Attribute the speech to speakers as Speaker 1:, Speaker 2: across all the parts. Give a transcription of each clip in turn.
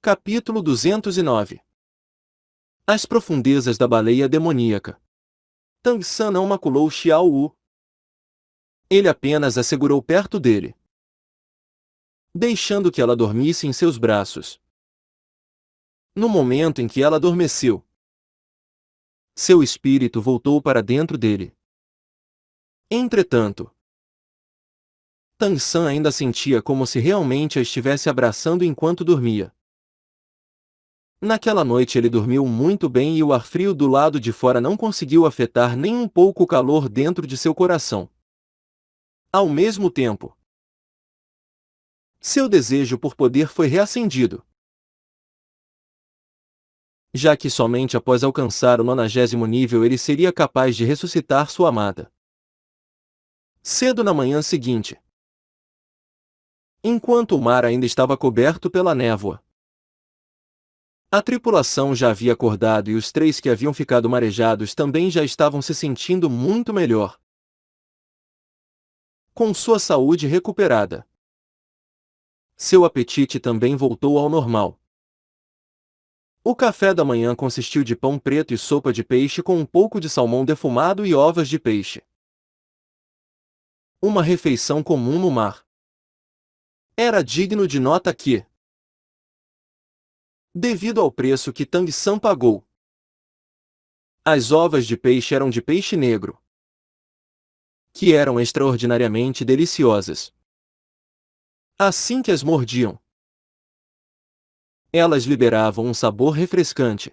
Speaker 1: Capítulo 209. As profundezas da baleia demoníaca. Tang San não maculou Xiao Wu. Ele apenas a segurou perto dele, deixando que ela dormisse em seus braços. No momento em que ela adormeceu, seu espírito voltou para dentro dele. Entretanto, Tang San ainda sentia como se realmente a estivesse abraçando enquanto dormia. Naquela noite ele dormiu muito bem e o ar frio do lado de fora não conseguiu afetar nem um pouco o calor dentro de seu coração. Ao mesmo tempo, seu desejo por poder foi reacendido, já que somente após alcançar o 90º nível ele seria capaz de ressuscitar sua amada. Cedo na manhã seguinte, enquanto o mar ainda estava coberto pela névoa, a tripulação já havia acordado e os 3 que haviam ficado marejados também já estavam se sentindo muito melhor. Com sua saúde recuperada, seu apetite também voltou ao normal. O café da manhã consistiu de pão preto e sopa de peixe com um pouco de salmão defumado e ovas de peixe. Uma refeição comum no mar. Era digno de nota que, devido ao preço que Tang San pagou, as ovas de peixe eram de peixe negro, que eram extraordinariamente deliciosas. Assim que as mordiam, elas liberavam um sabor refrescante.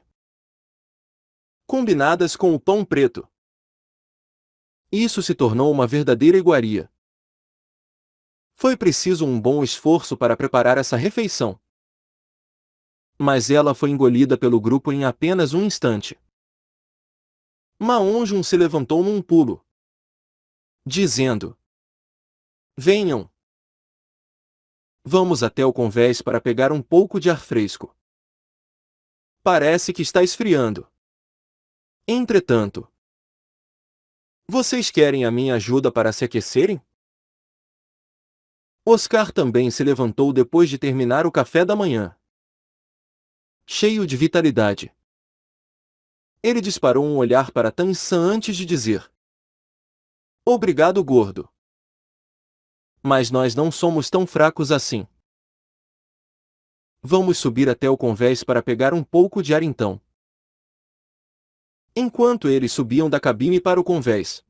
Speaker 1: Combinadas com o pão preto, isso se tornou uma verdadeira iguaria. Foi preciso um bom esforço para preparar essa refeição, mas ela foi engolida pelo grupo em apenas um instante. Ma On-jun se levantou num pulo, dizendo: "Venham! Vamos até o convés para pegar um pouco de ar fresco. Parece que está esfriando. Entretanto, vocês querem a minha ajuda para se aquecerem?" Oscar também se levantou depois de terminar o café da manhã, cheio de vitalidade. Ele disparou um olhar para Tang San antes de dizer: "Obrigado, gordo. Mas nós não somos tão fracos assim. Vamos subir até o convés para pegar um pouco de ar então." Enquanto eles subiam da cabine para o convés,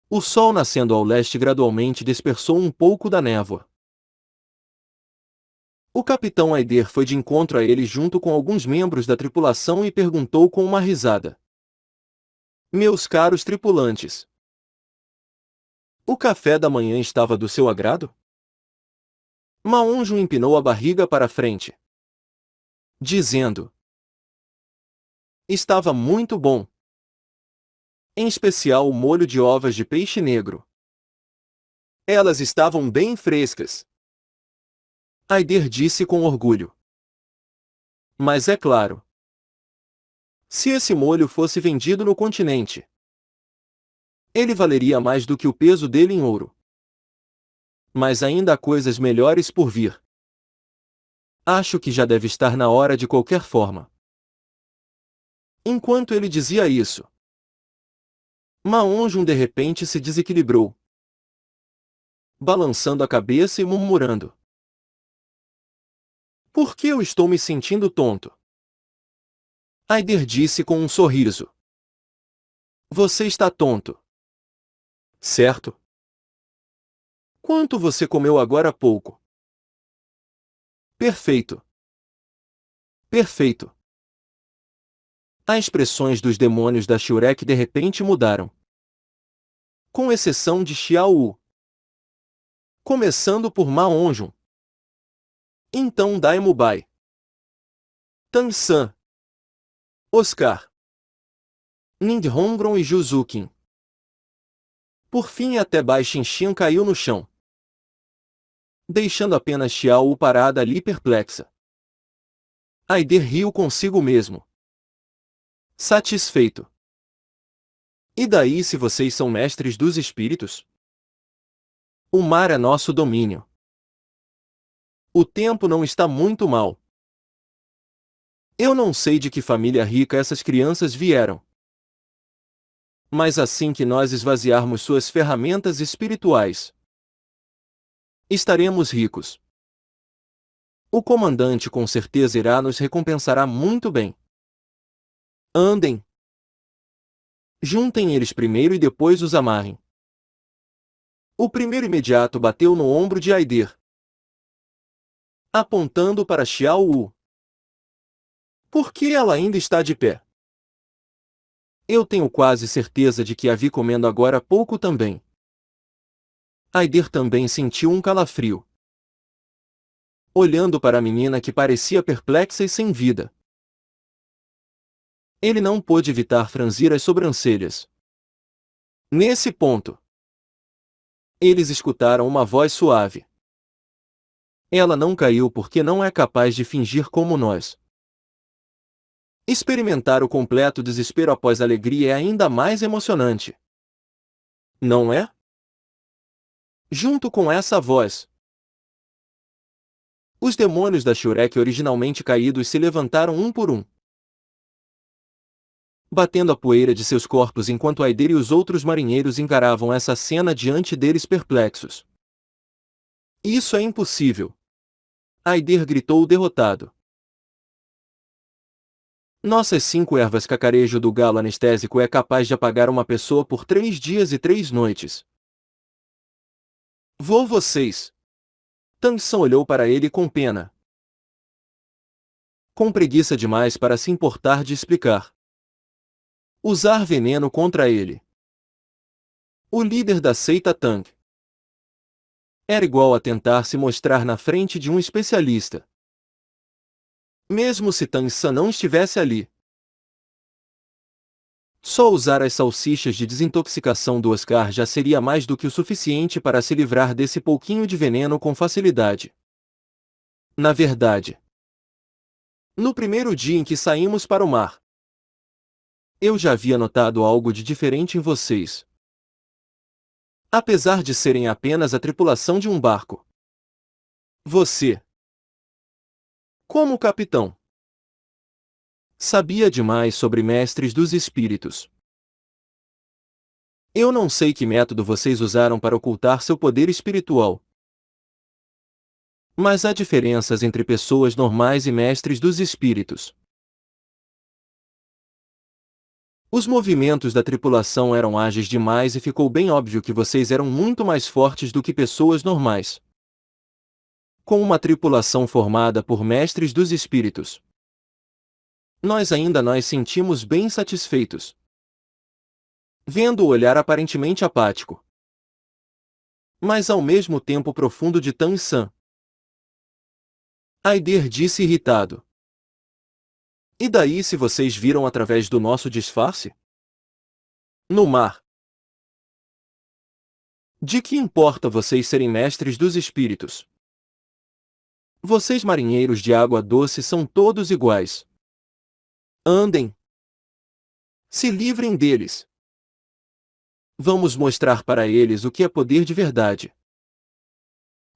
Speaker 1: o sol nascendo ao leste gradualmente dispersou um pouco da névoa. O capitão Aider foi de encontro a ele junto com alguns membros da tripulação e perguntou com uma risada: "Meus caros tripulantes, o café da manhã estava do seu agrado?" Ma On-jun empinou a barriga para a frente, dizendo: "Estava muito bom. Em especial o molho de ovas de peixe negro. Elas estavam bem frescas." Aider disse com orgulho: "Mas é claro, se esse molho fosse vendido no continente, ele valeria mais do que o peso dele em ouro. Mas ainda há coisas melhores por vir. Acho que já deve estar na hora de qualquer forma." Enquanto ele dizia isso, Ma On-jun de repente se desequilibrou, balançando a cabeça e murmurando: "Por que eu estou me sentindo tonto?" Aider disse com um sorriso: "Você está tonto, certo? Quanto você comeu agora há pouco?" "Perfeito. Perfeito." As expressões dos demônios da Shurek de repente mudaram, com exceção de Xiao Wu, começando por Ma On-jun, então Daimo Bai, Tang San, Oscar, Nindhongron e Juzukin. Por fim até Bai Xinxian caiu no chão, deixando apenas Xiao Wu parada ali perplexa. Aider riu consigo mesmo, satisfeito. "E daí se vocês são mestres dos espíritos? O mar é nosso domínio. O tempo não está muito mal. Eu não sei de que família rica essas crianças vieram. Mas assim que nós esvaziarmos suas ferramentas espirituais, estaremos ricos. O comandante com certeza irá nos recompensará muito bem. Andem. Juntem eles primeiro e depois os amarrem. O primeiro imediato bateu no ombro de Aider, apontando para Xiao Wu. Por que ela ainda está de pé? Eu tenho quase certeza de que a vi comendo agora há pouco também. Aider também sentiu um calafrio, olhando para a menina que parecia perplexa e sem vida. Ele não pôde evitar franzir as sobrancelhas. Nesse ponto, eles escutaram uma voz suave. Ela não caiu porque não é capaz de fingir como nós. Experimentar o completo desespero após alegria é ainda mais emocionante. Não é? Junto com essa voz, os demônios da Shurek originalmente caídos se levantaram um por um, batendo a poeira de seus corpos enquanto Aider e os outros marinheiros encaravam essa cena diante deles perplexos. Isso é impossível! Aider gritou derrotado. Nossas 5 ervas cacarejo do galo anestésico é capaz de apagar uma pessoa por 3 dias e 3 noites. Vou vocês! Tang San olhou para ele com pena. Com preguiça demais para se importar de explicar. Usar veneno contra ele. O líder da seita Tang era igual a tentar se mostrar na frente de um especialista. Mesmo se Tang San não estivesse ali. Só usar as salsichas de desintoxicação do Oscar já seria mais do que o suficiente para se livrar desse pouquinho de veneno com facilidade. Na verdade, no primeiro dia em que saímos para o mar, eu já havia notado algo de diferente em vocês. Apesar de serem apenas a tripulação de um barco. Você, como capitão, sabia demais sobre mestres dos espíritos. Eu não sei que método vocês usaram para ocultar seu poder espiritual. Mas há diferenças entre pessoas normais e mestres dos espíritos. Os movimentos da tripulação eram ágeis demais e ficou bem óbvio que vocês eram muito mais fortes do que pessoas normais. Com uma tripulação formada por mestres dos espíritos, nós sentimos bem satisfeitos. Vendo o olhar aparentemente apático, mas ao mesmo tempo profundo de Tang San, Aider disse irritado. E daí se vocês viram através do nosso disfarce? No mar. De que importa vocês serem mestres dos espíritos? Vocês marinheiros de água doce são todos iguais. Andem. Se livrem deles. Vamos mostrar para eles o que é poder de verdade.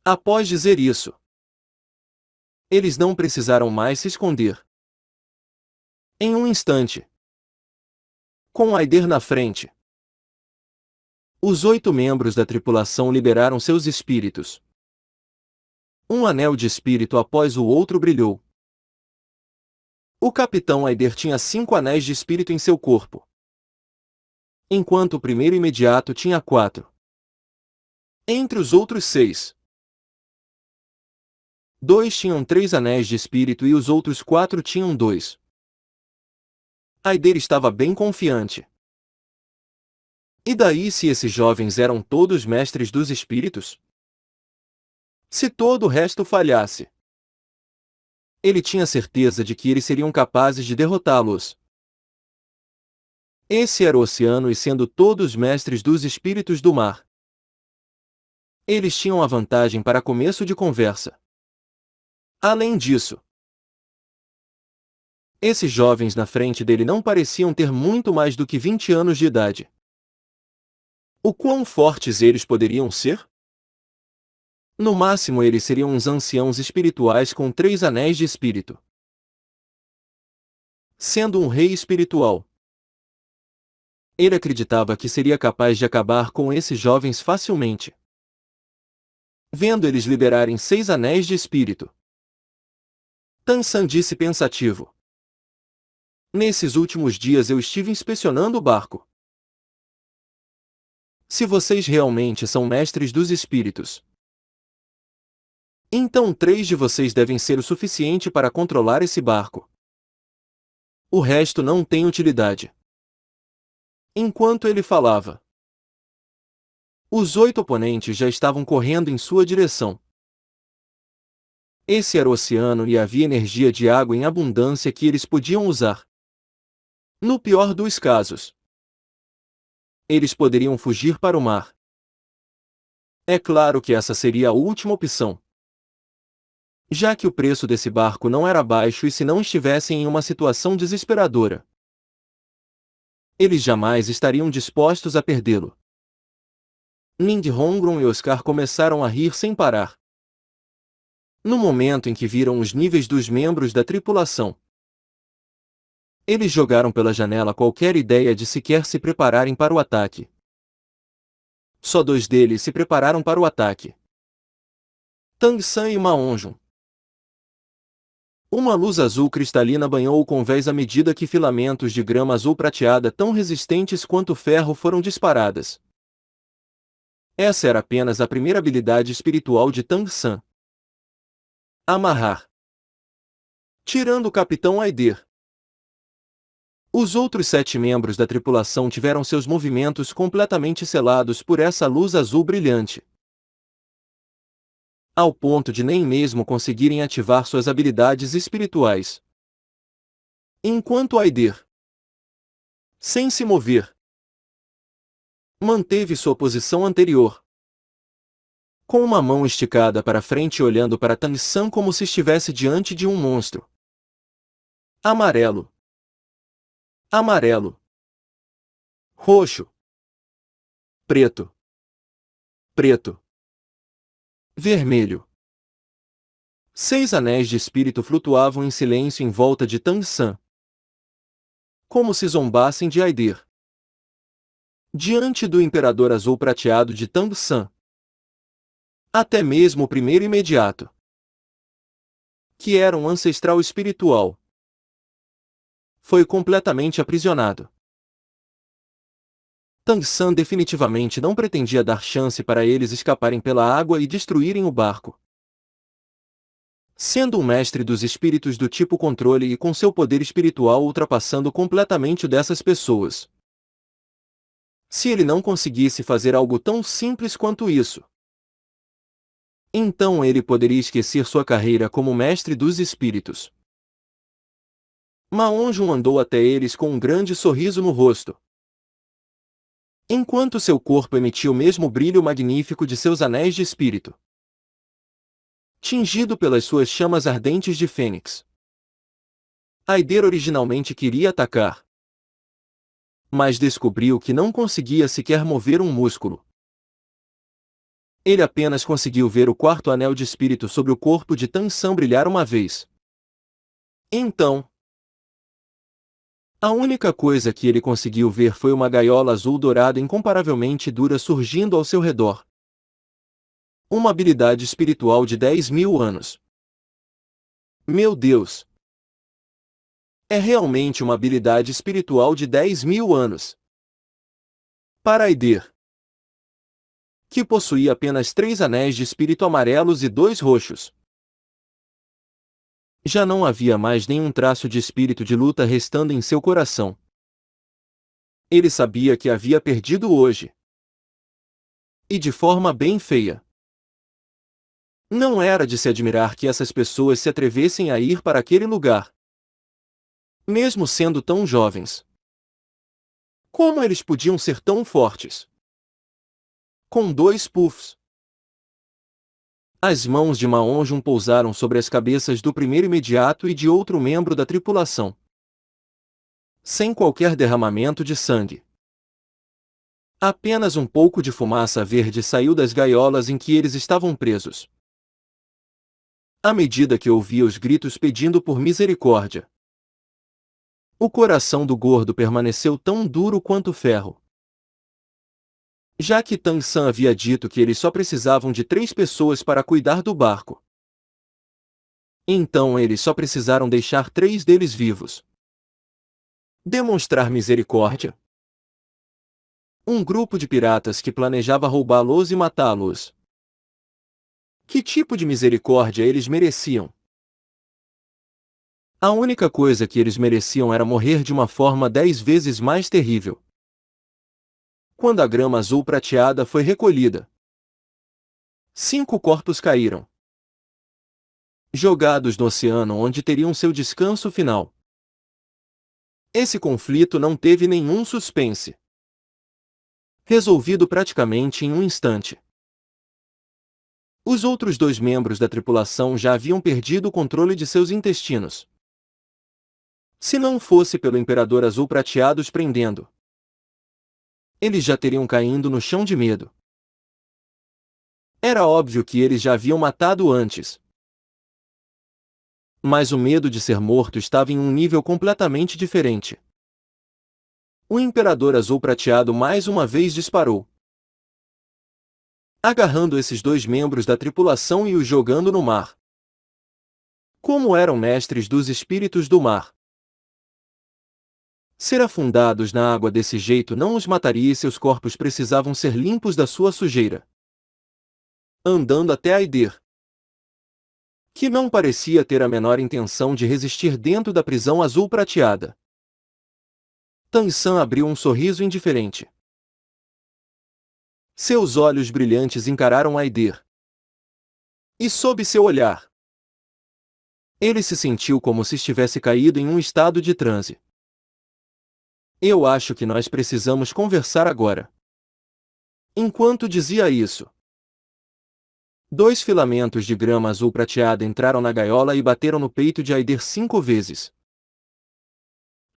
Speaker 1: Após dizer isso, eles não precisaram mais se esconder. Em um instante, com Aider na frente, os 8 membros da tripulação liberaram seus espíritos. Um anel de espírito após o outro brilhou. O capitão Aider tinha 5 anéis de espírito em seu corpo, enquanto o primeiro imediato tinha 4. Entre os outros 6, 2 tinham 3 anéis de espírito e os outros 4 tinham 2. Aider estava bem confiante. E daí se esses jovens eram todos mestres dos espíritos? Se todo o resto falhasse, ele tinha certeza de que eles seriam capazes de derrotá-los. Esse era o oceano e sendo todos mestres dos espíritos do mar, eles tinham a vantagem para começo de conversa. Além disso, esses jovens na frente dele não pareciam ter muito mais do que 20 anos de idade. O quão fortes eles poderiam ser? No máximo eles seriam uns anciãos espirituais com 3 anéis de espírito. Sendo um rei espiritual, ele acreditava que seria capaz de acabar com esses jovens facilmente. Vendo eles liberarem 6 anéis de espírito, Tansan disse pensativo: nesses últimos dias eu estive inspecionando o barco. Se vocês realmente são mestres dos espíritos, então 3 de vocês devem ser o suficiente para controlar esse barco. O resto não tem utilidade. Enquanto ele falava, os 8 oponentes já estavam correndo em sua direção. Esse era o oceano e havia energia de água em abundância que eles podiam usar. No pior dos casos, eles poderiam fugir para o mar. É claro que essa seria a última opção, já que o preço desse barco não era baixo e se não estivessem em uma situação desesperadora, eles jamais estariam dispostos a perdê-lo. Lindholm e Oscar começaram a rir sem parar. No momento em que viram os níveis dos membros da tripulação, eles jogaram pela janela qualquer ideia de sequer se prepararem para o ataque. Só 2 deles se prepararam para o ataque: Tang-san e Ma-On-jun. Uma luz azul cristalina banhou o convés à medida que filamentos de grama azul prateada tão resistentes quanto o ferro foram disparadas. Essa era apenas a primeira habilidade espiritual de Tang-san. Amarrar. Tirando o capitão Aider, os outros 7 membros da tripulação tiveram seus movimentos completamente selados por essa luz azul brilhante, ao ponto de nem mesmo conseguirem ativar suas habilidades espirituais. Enquanto Aider, sem se mover, manteve sua posição anterior, com uma mão esticada para frente e olhando para Tang-san como se estivesse diante de um monstro. Amarelo. Amarelo. Roxo. Preto. Preto. Vermelho. 6 anéis de espírito flutuavam em silêncio em volta de Tang-san, como se zombassem de Aider. Diante do Imperador Azul Prateado de Tang-san, até mesmo o primeiro imediato, que era um ancestral espiritual, foi completamente aprisionado. Tang-san definitivamente não pretendia dar chance para eles escaparem pela água e destruírem o barco. Sendo um mestre dos espíritos do tipo controle e com seu poder espiritual ultrapassando completamente o dessas pessoas, se ele não conseguisse fazer algo tão simples quanto isso, então ele poderia esquecer sua carreira como mestre dos espíritos. Ma-On-jun andou até eles com um grande sorriso no rosto, enquanto seu corpo emitia o mesmo brilho magnífico de seus anéis de espírito, tingido pelas suas chamas ardentes de fênix. Aider originalmente queria atacar, mas descobriu que não conseguia sequer mover um músculo. Ele apenas conseguiu ver o 4º anel de espírito sobre o corpo de Tang-san brilhar uma vez. Então, a única coisa que ele conseguiu ver foi uma gaiola azul dourada incomparavelmente dura surgindo ao seu redor. Uma habilidade espiritual de 10.000 anos. Meu Deus! É realmente uma habilidade espiritual de 10.000 anos. Para Aider, que possuía apenas 3 anéis de espírito amarelos e 2 roxos, já não havia mais nenhum traço de espírito de luta restando em seu coração. Ele sabia que havia perdido hoje. E de forma bem feia. Não era de se admirar que essas pessoas se atrevessem a ir para aquele lugar, mesmo sendo tão jovens. Como eles podiam ser tão fortes? Com 2 puffs, as mãos de Ma-On-jun pousaram sobre as cabeças do primeiro imediato e de outro membro da tripulação, sem qualquer derramamento de sangue. Apenas um pouco de fumaça verde saiu das gaiolas em que eles estavam presos. À medida que ouvia os gritos pedindo por misericórdia, o coração do gordo permaneceu tão duro quanto ferro. Já que Tang San havia dito que eles só precisavam de 3 pessoas para cuidar do barco. Então eles só precisaram deixar 3 deles vivos. Demonstrar misericórdia? Um grupo de piratas que planejava roubá-los e matá-los. Que tipo de misericórdia eles mereciam? A única coisa que eles mereciam era morrer de uma forma 10 vezes mais terrível. Quando a grama azul prateada foi recolhida, 5 corpos caíram, jogados no oceano onde teriam seu descanso final. Esse conflito não teve nenhum suspense. Resolvido praticamente em um instante. Os outros 2 membros da tripulação já haviam perdido o controle de seus intestinos. Se não fosse pelo Imperador Azul Prateado os prendendo, eles já teriam caído no chão de medo. Era óbvio que eles já haviam matado antes. Mas o medo de ser morto estava em um nível completamente diferente. O Imperador Azul Prateado mais uma vez disparou, agarrando esses 2 membros da tripulação e os jogando no mar. Como eram mestres dos espíritos do mar, ser afundados na água desse jeito não os mataria e seus corpos precisavam ser limpos da sua sujeira. Andando até Aider, que não parecia ter a menor intenção de resistir dentro da prisão azul prateada. Tang San abriu um sorriso indiferente. Seus olhos brilhantes encararam Aider. E sob seu olhar, ele se sentiu como se estivesse caído em um estado de transe. Eu acho que nós precisamos conversar agora. Enquanto dizia isso, 2 filamentos de grama azul prateada entraram na gaiola e bateram no peito de Aider 5 vezes.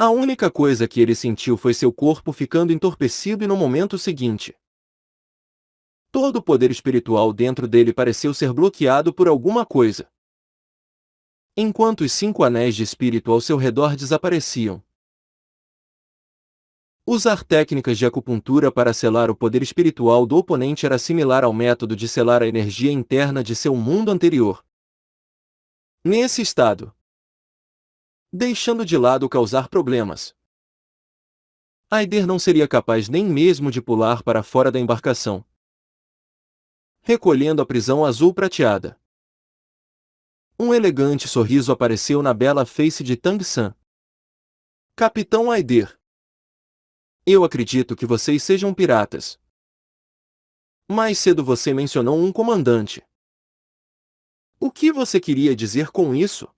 Speaker 1: A única coisa que ele sentiu foi seu corpo ficando entorpecido e no momento seguinte, todo o poder espiritual dentro dele pareceu ser bloqueado por alguma coisa. Enquanto os 5 anéis de espírito ao seu redor desapareciam. Usar técnicas de acupuntura para selar o poder espiritual do oponente era similar ao método de selar a energia interna de seu mundo anterior. Nesse estado, deixando de lado causar problemas, Aider não seria capaz nem mesmo de pular para fora da embarcação. Recolhendo a prisão azul prateada, um elegante sorriso apareceu na bela face de Tang San. Capitão Aider, eu acredito que vocês sejam piratas. Mais cedo você mencionou um comandante. O que você queria dizer com isso?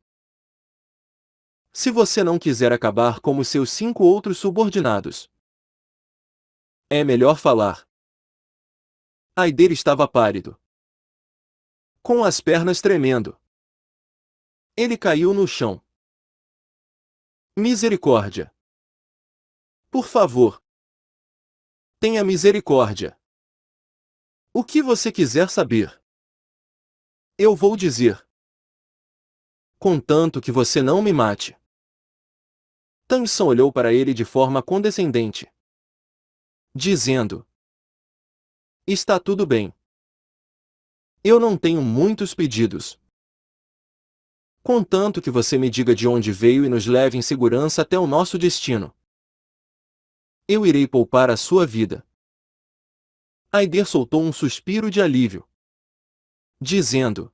Speaker 1: Se você não quiser acabar como os seus 5 outros subordinados, é melhor falar. Aider estava pálido, com as pernas tremendo. Ele caiu no chão. Misericórdia. Por favor. Tenha misericórdia. O que você quiser saber, eu vou dizer. Contanto que você não me mate. Tang San olhou para ele de forma condescendente, dizendo: está tudo bem. Eu não tenho muitos pedidos. Contanto que você me diga de onde veio e nos leve em segurança até o nosso destino, eu irei poupar a sua vida. Aider soltou um suspiro de alívio, dizendo: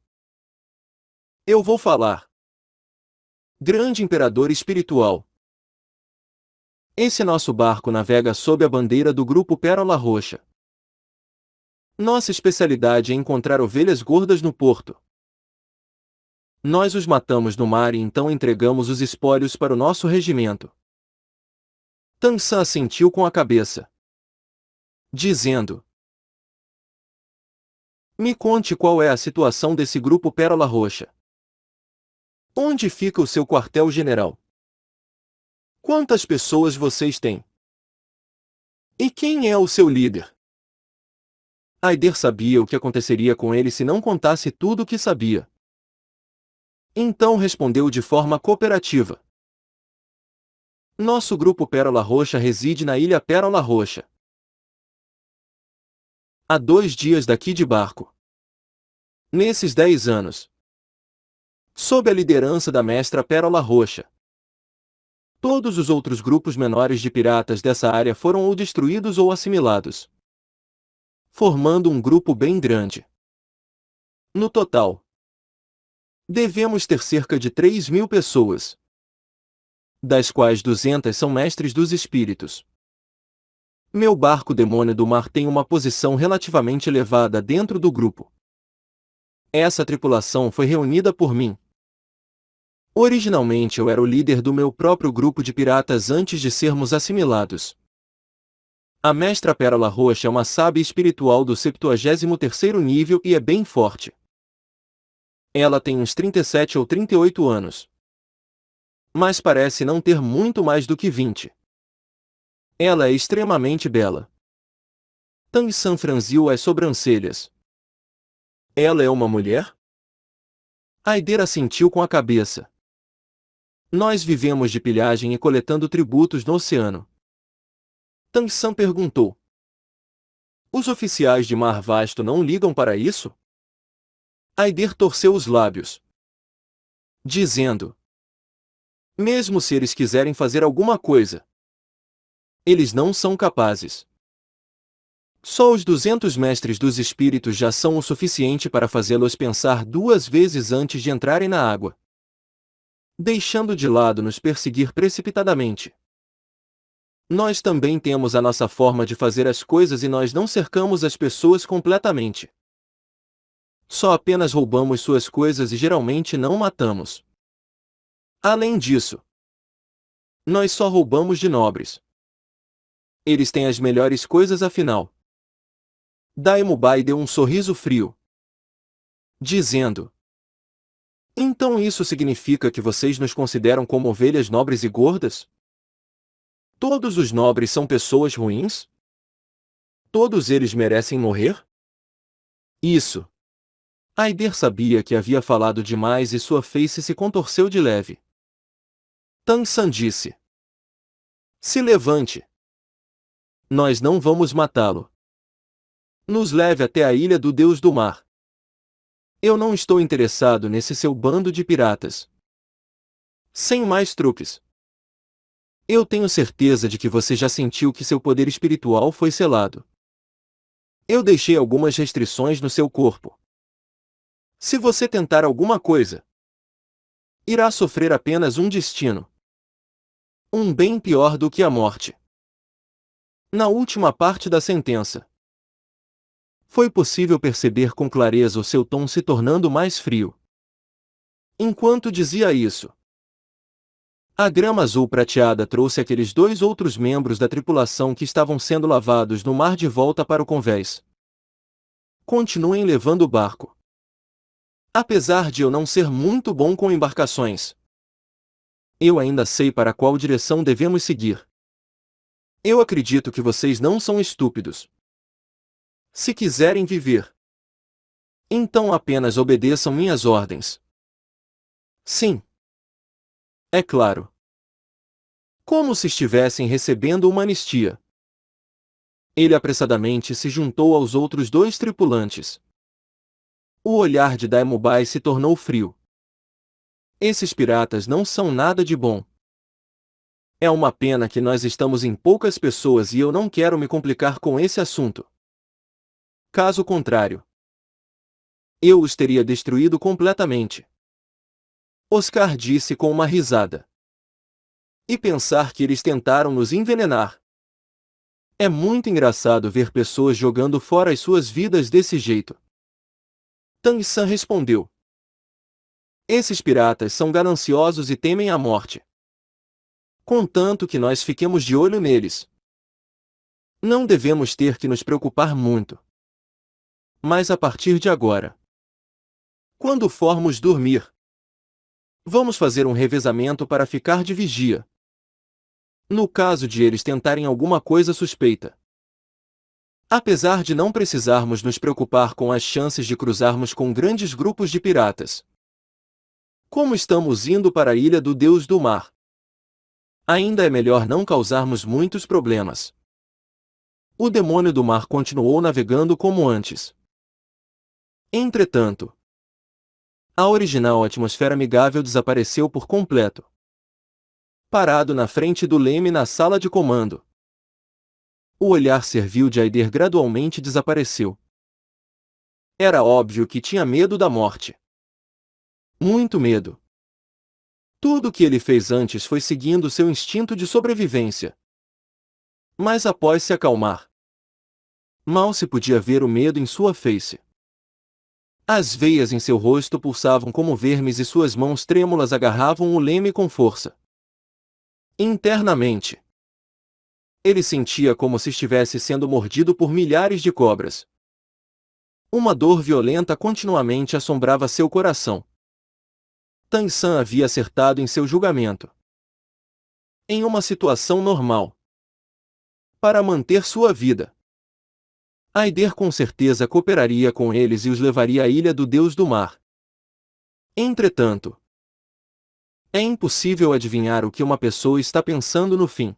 Speaker 1: eu vou falar. Grande Imperador Espiritual, esse nosso barco navega sob a bandeira do Grupo Pérola Roxa. Nossa especialidade é encontrar ovelhas gordas no porto. Nós os matamos no mar e então entregamos os espólios para o nosso regimento. Tang San assentiu com a cabeça, dizendo: me conte qual é a situação desse Grupo Pérola Roxa. Onde fica o seu quartel-general? Quantas pessoas vocês têm? E quem é o seu líder? Aider sabia o que aconteceria com ele se não contasse tudo o que sabia. Então respondeu de forma cooperativa. Nosso grupo Pérola Roxa reside na ilha Pérola Roxa. Há 2 dias daqui de barco. Nesses 10 anos, sob a liderança da mestra Pérola Roxa, todos os outros grupos menores de piratas dessa área foram ou destruídos ou assimilados, formando um grupo bem grande. No total, devemos ter cerca de 3.000 pessoas, das quais 200 são mestres dos espíritos. Meu barco Demônio do Mar tem uma posição relativamente elevada dentro do grupo. Essa tripulação foi reunida por mim. Originalmente eu era o líder do meu próprio grupo de piratas antes de sermos assimilados. A mestra Pérola Roxa é uma sábia espiritual do 73º nível e é bem forte. Ela tem uns 37 ou 38 anos. Mas parece não ter muito mais do que 20. Ela é extremamente bela. Tang-san franziu as sobrancelhas. Ela é uma mulher? Aider assentiu com a cabeça. Nós vivemos de pilhagem e coletando tributos no oceano. Tang-san perguntou. Os oficiais de Mar Vasto não ligam para isso? Aider torceu os lábios, dizendo: mesmo se eles quiserem fazer alguma coisa, eles não são capazes. Só os 200 mestres dos espíritos já são o suficiente para fazê-los pensar 2 vezes antes de entrarem na água, deixando de lado nos perseguir precipitadamente. Nós também temos a nossa forma de fazer as coisas e nós não cercamos as pessoas completamente. Só apenas roubamos suas coisas e geralmente não matamos. Além disso, nós só roubamos de nobres. Eles têm as melhores coisas afinal. Daemubai deu um sorriso frio, dizendo: então isso significa que vocês nos consideram como ovelhas nobres e gordas? Todos os nobres são pessoas ruins? Todos eles merecem morrer? Isso. Aider sabia que havia falado demais e sua face se contorceu de leve. Tang-san disse: se levante. Nós não vamos matá-lo. Nos leve até a ilha do Deus do Mar. Eu não estou interessado nesse seu bando de piratas. Sem mais truques. Eu tenho certeza de que você já sentiu que seu poder espiritual foi selado. Eu deixei algumas restrições no seu corpo. Se você tentar alguma coisa, irá sofrer apenas um destino. Um bem pior do que a morte. Na última parte da sentença, foi possível perceber com clareza o seu tom se tornando mais frio. Enquanto dizia isso, a grama azul prateada trouxe aqueles 2 outros membros da tripulação que estavam sendo lavados no mar de volta para o convés. Continuem levando o barco. Apesar de eu não ser muito bom com embarcações, eu ainda sei para qual direção devemos seguir. Eu acredito que vocês não são estúpidos. Se quiserem viver, então apenas obedeçam minhas ordens. Sim. É claro. Como se estivessem recebendo uma anistia. Ele apressadamente se juntou aos outros 2 tripulantes. O olhar de Daemubai se tornou frio. Esses piratas não são nada de bom. É uma pena que nós estamos em poucas pessoas e eu não quero me complicar com esse assunto. Caso contrário, eu os teria destruído completamente. Oscar disse com uma risada. E pensar que eles tentaram nos envenenar. É muito engraçado ver pessoas jogando fora as suas vidas desse jeito. Tang-san respondeu. Esses piratas são gananciosos e temem a morte. Contanto que nós fiquemos de olho neles, não devemos ter que nos preocupar muito. Mas a partir de agora, quando formos dormir, vamos fazer um revezamento para ficar de vigia. No caso de eles tentarem alguma coisa suspeita, Apesar de não precisarmos nos preocupar com as chances de cruzarmos com grandes grupos de piratas. Como estamos indo para a ilha do Deus do Mar? Ainda é melhor não causarmos muitos problemas. O demônio do mar continuou navegando como antes. Entretanto, a original atmosfera amigável desapareceu por completo. Parado na frente do leme na sala de comando, o olhar servil de Aider gradualmente desapareceu. Era óbvio que tinha medo da morte. Muito medo. Tudo o que ele fez antes foi seguindo seu instinto de sobrevivência. Mas após se acalmar, mal se podia ver o medo em sua face. As veias em seu rosto pulsavam como vermes e suas mãos trêmulas agarravam o leme com força. Internamente, ele sentia como se estivesse sendo mordido por milhares de cobras. Uma dor violenta continuamente assombrava seu coração. Tang San havia acertado em seu julgamento. Em uma situação normal, para manter sua vida, Aider com certeza cooperaria com eles e os levaria à ilha do Deus do Mar. Entretanto, é impossível adivinhar o que uma pessoa está pensando no fim.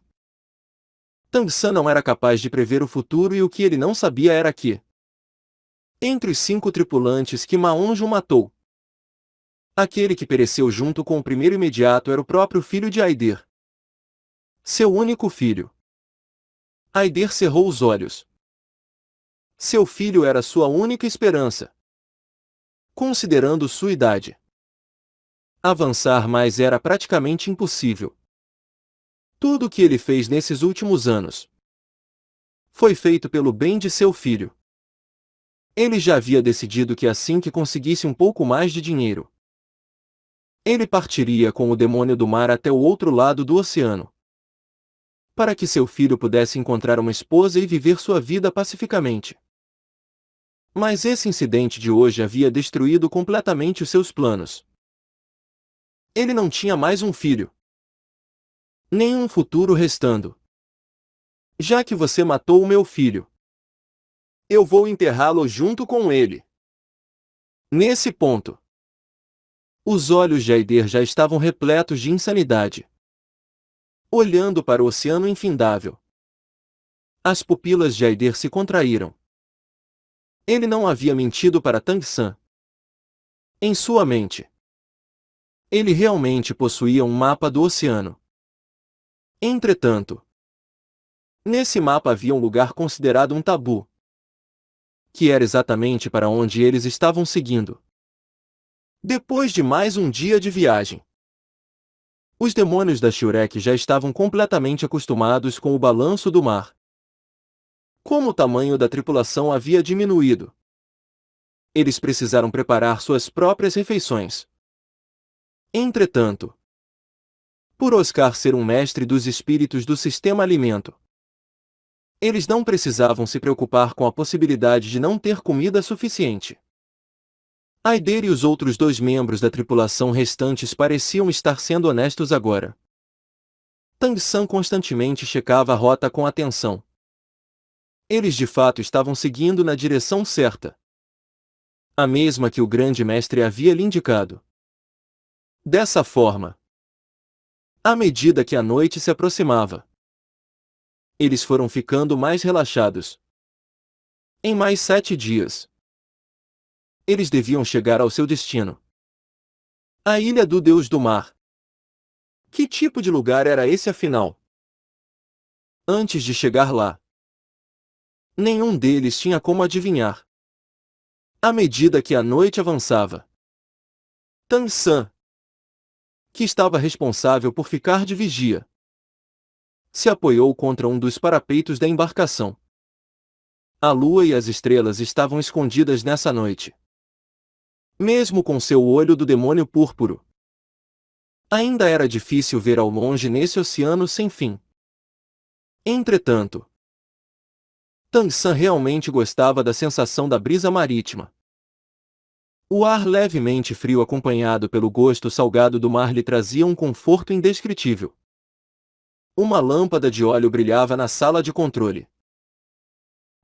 Speaker 1: Tang San não era capaz de prever o futuro e o que ele não sabia era que, entre os 5 tripulantes que Ma Onjo matou, aquele que pereceu junto com o primeiro imediato era o próprio filho de Aider. Seu único filho. Aider cerrou os olhos. Seu filho era sua única esperança. Considerando sua idade, avançar mais era praticamente impossível. Tudo o que ele fez nesses últimos anos foi feito pelo bem de seu filho. Ele já havia decidido que assim que conseguisse um pouco mais de dinheiro, ele partiria com o demônio do mar até o outro lado do oceano, para que seu filho pudesse encontrar uma esposa e viver sua vida pacificamente. Mas esse incidente de hoje havia destruído completamente os seus planos. Ele não tinha mais um filho, nenhum futuro restando. Já que você matou o meu filho, eu vou enterrá-lo junto com ele. Nesse ponto, os olhos de Aider já estavam repletos de insanidade. Olhando para o oceano infindável, as pupilas de Aider se contraíram. Ele não havia mentido para Tang San. Em sua mente, ele realmente possuía um mapa do oceano. Entretanto, nesse mapa havia um lugar considerado um tabu, que era exatamente para onde eles estavam seguindo. Depois de mais um dia de viagem, os demônios da Shurek já estavam completamente acostumados com o balanço do mar. Como o tamanho da tripulação havia diminuído, eles precisaram preparar suas próprias refeições. Entretanto, por Oscar ser um mestre dos espíritos do sistema alimento, eles não precisavam se preocupar com a possibilidade de não ter comida suficiente. Aider e os outros 2 membros da tripulação restantes pareciam estar sendo honestos agora. Tang San constantemente checava a rota com atenção. Eles de fato estavam seguindo na direção certa, a mesma que o grande mestre havia lhe indicado. Dessa forma, à medida que a noite se aproximava, eles foram ficando mais relaxados. Em mais 7 dias, eles deviam chegar ao seu destino. A ilha do Deus do Mar. Que tipo de lugar era esse afinal? Antes de chegar lá, nenhum deles tinha como adivinhar. À medida que a noite avançava, Tang San, que estava responsável por ficar de vigia, se apoiou contra um dos parapeitos da embarcação. A lua e as estrelas estavam escondidas nessa noite. Mesmo com seu olho do demônio púrpuro, ainda era difícil ver ao longe nesse oceano sem fim. Entretanto, Tang San realmente gostava da sensação da brisa marítima. O ar levemente frio acompanhado pelo gosto salgado do mar lhe trazia um conforto indescritível. Uma lâmpada de óleo brilhava na sala de controle.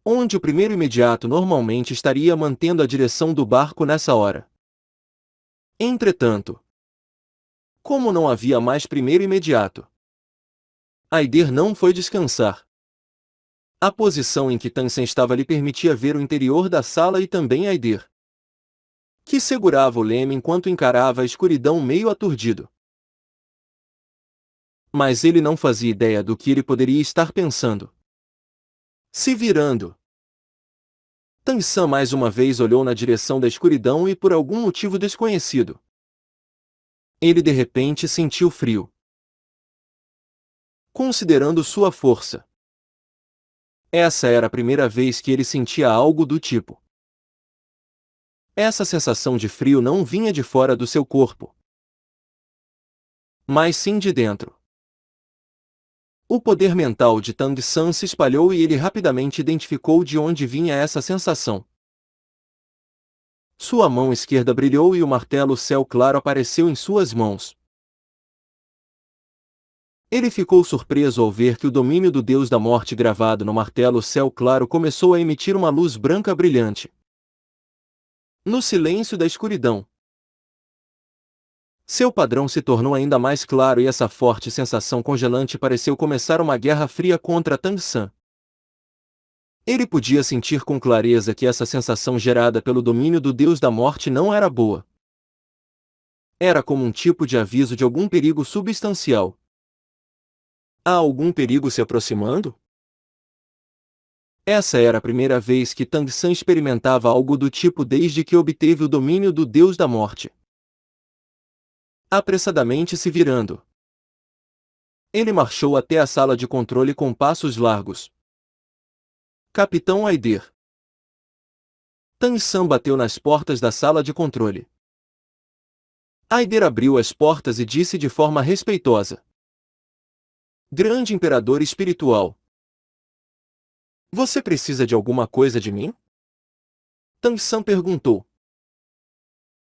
Speaker 1: onde o primeiro imediato normalmente estaria mantendo a direção do barco nessa hora. Entretanto, como não havia mais primeiro imediato, Aider não foi descansar. A posição em que Tansen estava lhe permitia ver o interior da sala e também Aider, que segurava o leme enquanto encarava a escuridão meio aturdido. Mas ele não fazia ideia do que ele poderia estar pensando. Se virando, Tansan mais uma vez olhou na direção da escuridão e por algum motivo desconhecido, ele de repente sentiu frio. Considerando sua força, essa era a primeira vez que ele sentia algo do tipo. Essa sensação de frio não vinha de fora do seu corpo, mas sim de dentro. O poder mental de Tang San se espalhou e ele rapidamente identificou de onde vinha essa sensação. Sua mão esquerda brilhou e o martelo céu claro apareceu em suas mãos. Ele ficou surpreso ao ver que o domínio do Deus da Morte gravado no martelo céu claro começou a emitir uma luz branca brilhante. No silêncio da escuridão, seu padrão se tornou ainda mais claro e essa forte sensação congelante pareceu começar uma guerra fria contra Tang San. Ele podia sentir com clareza que essa sensação gerada pelo domínio do Deus da Morte não era boa. Era como um tipo de aviso de algum perigo substancial. Há algum perigo se aproximando? Essa era a primeira vez que Tang San experimentava algo do tipo desde que obteve o domínio do Deus da Morte. Apressadamente se virando, ele marchou até a sala de controle com passos largos. Capitão Aider. Tang San bateu nas portas da sala de controle. Aider abriu as portas e disse de forma respeitosa: Grande Imperador Espiritual, você precisa de alguma coisa de mim? Tang San perguntou.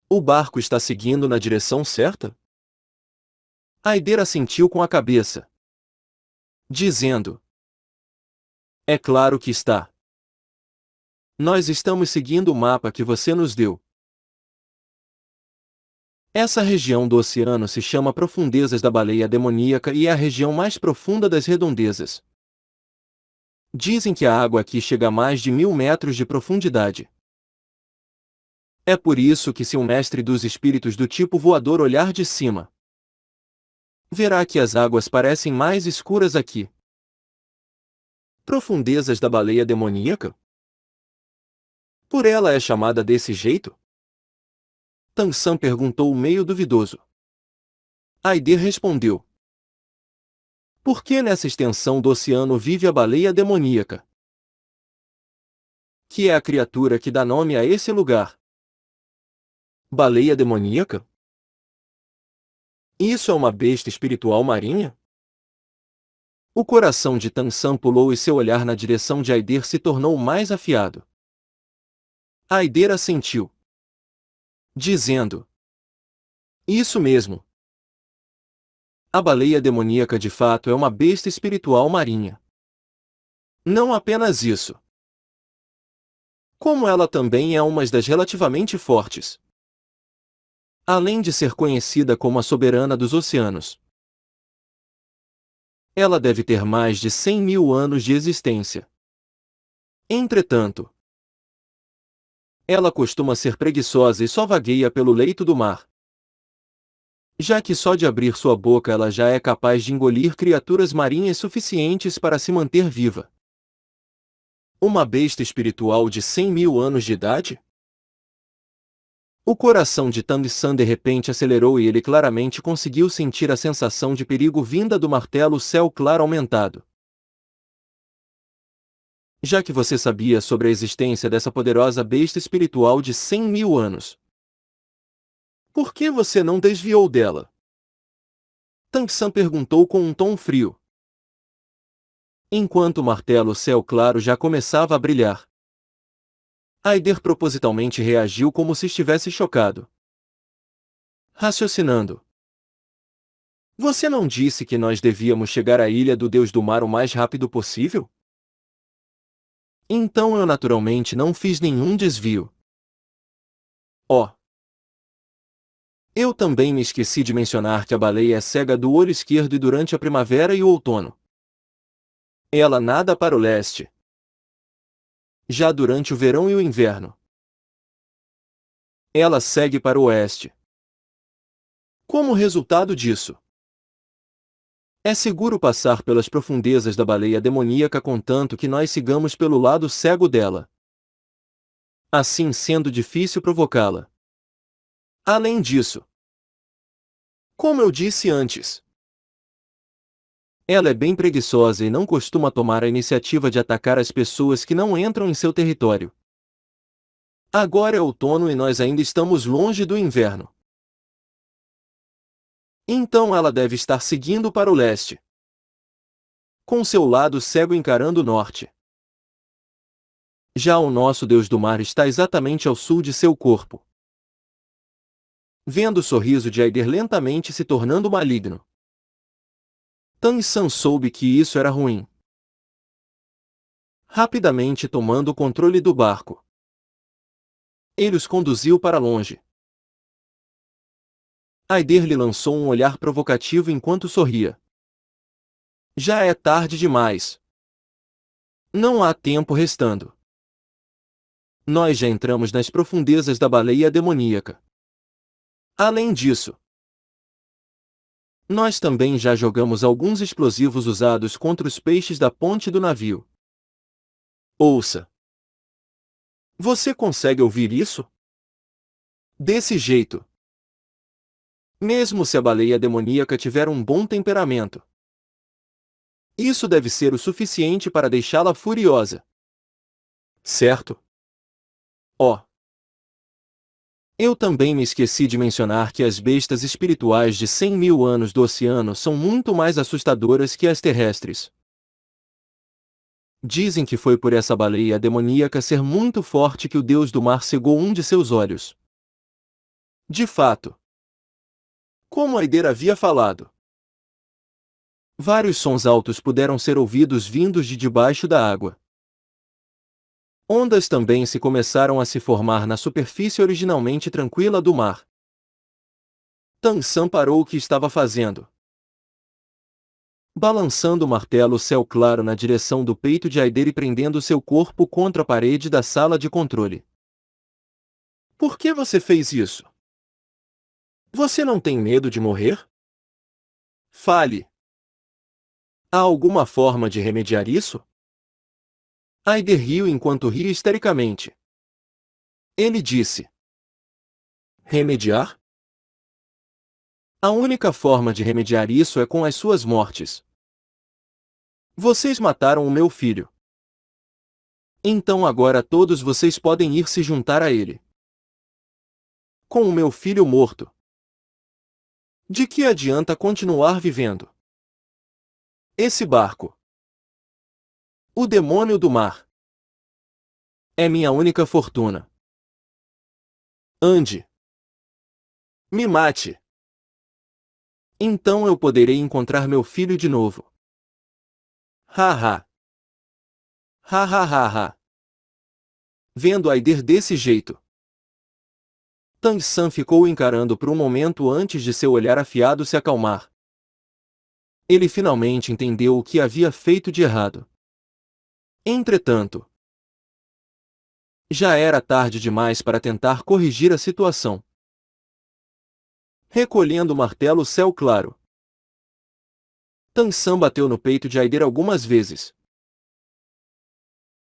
Speaker 1: O barco está seguindo na direção certa? Aider assentiu com a cabeça, dizendo: É claro que está. Nós estamos seguindo o mapa que você nos deu. Essa região do oceano se chama Profundezas da Baleia Demoníaca e é a região mais profunda das redondezas. Dizem que a água aqui chega a mais de 1000 metros de profundidade. É por isso que se um mestre dos espíritos do tipo voador olhar de cima, verá que as águas parecem mais escuras aqui. Profundezas da Baleia Demoníaca? Por ela é chamada desse jeito? Tang San perguntou meio duvidoso. Aider respondeu: Por que nessa extensão do oceano vive a baleia demoníaca? Que é a criatura que dá nome a esse lugar. Baleia demoníaca? Isso é uma besta espiritual marinha? O coração de Tang San pulou e seu olhar na direção de Aider se tornou mais afiado. Aider assentiu, dizendo: Isso mesmo. A baleia demoníaca de fato é uma besta espiritual marinha. Não apenas isso. Como ela também é uma das relativamente fortes. Além de ser conhecida como a soberana dos oceanos, ela deve ter mais de 100.000 anos de existência. Entretanto, ela costuma ser preguiçosa e só vagueia pelo leito do mar, já que só de abrir sua boca ela já é capaz de engolir criaturas marinhas suficientes para se manter viva. Uma besta espiritual de 100.000 anos de idade? O coração de Tang San de repente acelerou e ele claramente conseguiu sentir a sensação de perigo vinda do martelo céu claro aumentado. Já que você sabia sobre a existência dessa poderosa besta espiritual de 100.000 anos, por que você não desviou dela? Tang San perguntou com um tom frio, enquanto o martelo céu claro já começava a brilhar. Aider propositalmente reagiu como se estivesse chocado. Raciocinando. Você não disse que nós devíamos chegar à ilha do Deus do Mar o mais rápido possível? Então eu naturalmente não fiz nenhum desvio. Oh! Eu também me esqueci de mencionar que a baleia é cega do olho esquerdo e durante a primavera e o outono ela nada para o leste. Já durante o verão e o inverno, ela segue para o oeste. Como resultado disso, é seguro passar pelas profundezas da baleia demoníaca contanto que nós sigamos pelo lado cego dela, assim sendo difícil provocá-la. Além disso, como eu disse antes, ela é bem preguiçosa e não costuma tomar a iniciativa de atacar as pessoas que não entram em seu território. Agora é outono e nós ainda estamos longe do inverno. Então ela deve estar seguindo para o leste, com seu lado cego encarando o norte. Já o nosso Deus do mar está exatamente ao sul de seu corpo. Vendo o sorriso de Aider lentamente se tornando maligno, Tan-san soube que isso era ruim. Rapidamente tomando o controle do barco, ele os conduziu para longe. Aider lhe lançou um olhar provocativo enquanto sorria. Já é tarde demais. Não há tempo restando. Nós já entramos nas profundezas da baleia demoníaca. Além disso, nós também já jogamos alguns explosivos usados contra os peixes da ponte do navio. Ouça. Você consegue ouvir isso? Desse jeito, mesmo se a baleia demoníaca tiver um bom temperamento, isso deve ser o suficiente para deixá-la furiosa. Certo? Oh! Eu também me esqueci de mencionar que as bestas espirituais de 100.000 anos do oceano são muito mais assustadoras que as terrestres. Dizem que foi por essa baleia demoníaca ser muito forte que o deus do mar cegou um de seus olhos. De fato, como Aider havia falado, vários sons altos puderam ser ouvidos vindos de debaixo da água. Ondas também se começaram a se formar na superfície originalmente tranquila do mar. Tan-san parou o que estava fazendo, balançando o martelo céu claro na direção do peito de Aider e prendendo seu corpo contra a parede da sala de controle. Por que você fez isso? Você não tem medo de morrer? Fale. Há alguma forma de remediar isso? Aider riu enquanto ria histericamente. Ele disse: remediar? A única forma de remediar isso é com as suas mortes. Vocês mataram o meu filho. Então agora todos vocês podem ir se juntar a ele. Com o meu filho morto, de que adianta continuar vivendo? Esse barco, o demônio do mar, é minha única fortuna. Ande. Me mate. Então eu poderei encontrar meu filho de novo. Haha. Hahaha. Vendo Aider desse jeito, Tang-san ficou encarando por um momento antes de seu olhar afiado se acalmar. Ele finalmente entendeu o que havia feito de errado. Entretanto, já era tarde demais para tentar corrigir a situação. Recolhendo o martelo céu claro, Tan-san bateu no peito de Aider algumas vezes,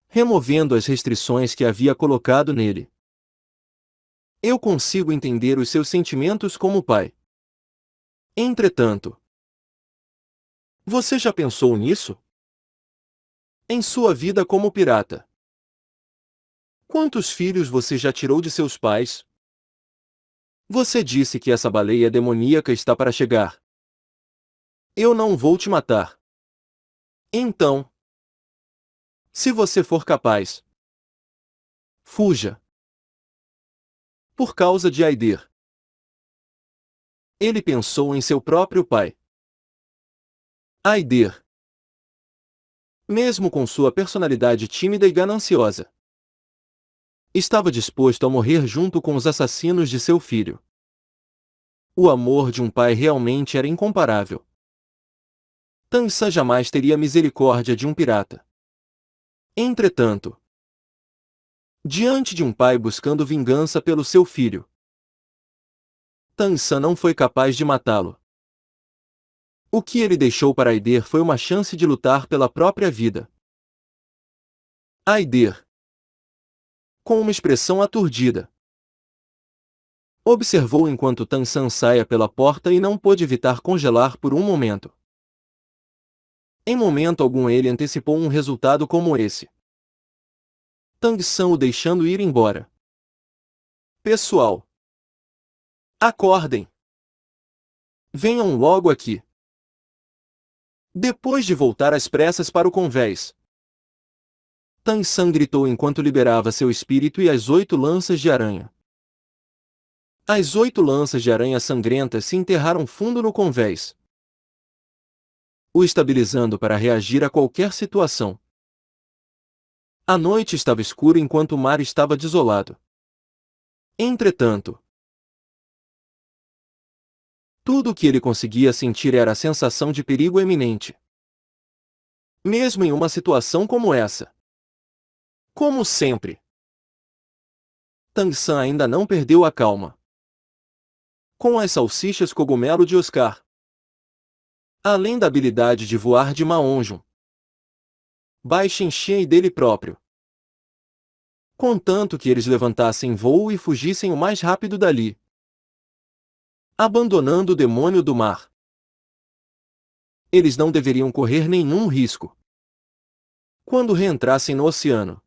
Speaker 1: removendo as restrições que havia colocado nele. Eu consigo entender os seus sentimentos como pai. Entretanto, você já pensou nisso? Em sua vida como pirata, quantos filhos você já tirou de seus pais? Você disse que essa baleia demoníaca está para chegar. Eu não vou te matar. Então, se você for capaz, fuja. Por causa de Aider. Ele pensou em seu próprio pai. Aider. Mesmo com sua personalidade tímida e gananciosa, estava disposto a morrer junto com os assassinos de seu filho. O amor de um pai realmente era incomparável. Tang San jamais teria misericórdia de um pirata. Entretanto, diante de um pai buscando vingança pelo seu filho, Tang San não foi capaz de matá-lo. O que ele deixou para Aider foi uma chance de lutar pela própria vida. Aider, com uma expressão aturdida, observou enquanto Tang San saía pela porta e não pôde evitar congelar por um momento. Em momento algum ele antecipou um resultado como esse. Tang San o deixando ir embora. Pessoal, acordem! Venham logo aqui! Depois de voltar às pressas para o convés, Tang San gritou enquanto liberava seu espírito e as 8 lanças de aranha. As 8 lanças de aranha sangrentas se enterraram fundo no convés, o estabilizando para reagir a qualquer situação. A noite estava escura enquanto o mar estava desolado. Entretanto, tudo o que ele conseguia sentir era a sensação de perigo iminente. Mesmo em uma situação como essa. Como sempre, Tang San ainda não perdeu a calma. Com as salsichas cogumelo de Oscar, além da habilidade de voar de Ma Onjun, Bai Shenxian e dele próprio, contanto que eles levantassem voo e fugissem o mais rápido dali, abandonando o demônio do mar. Eles não deveriam correr nenhum risco. Quando reentrassem no oceano,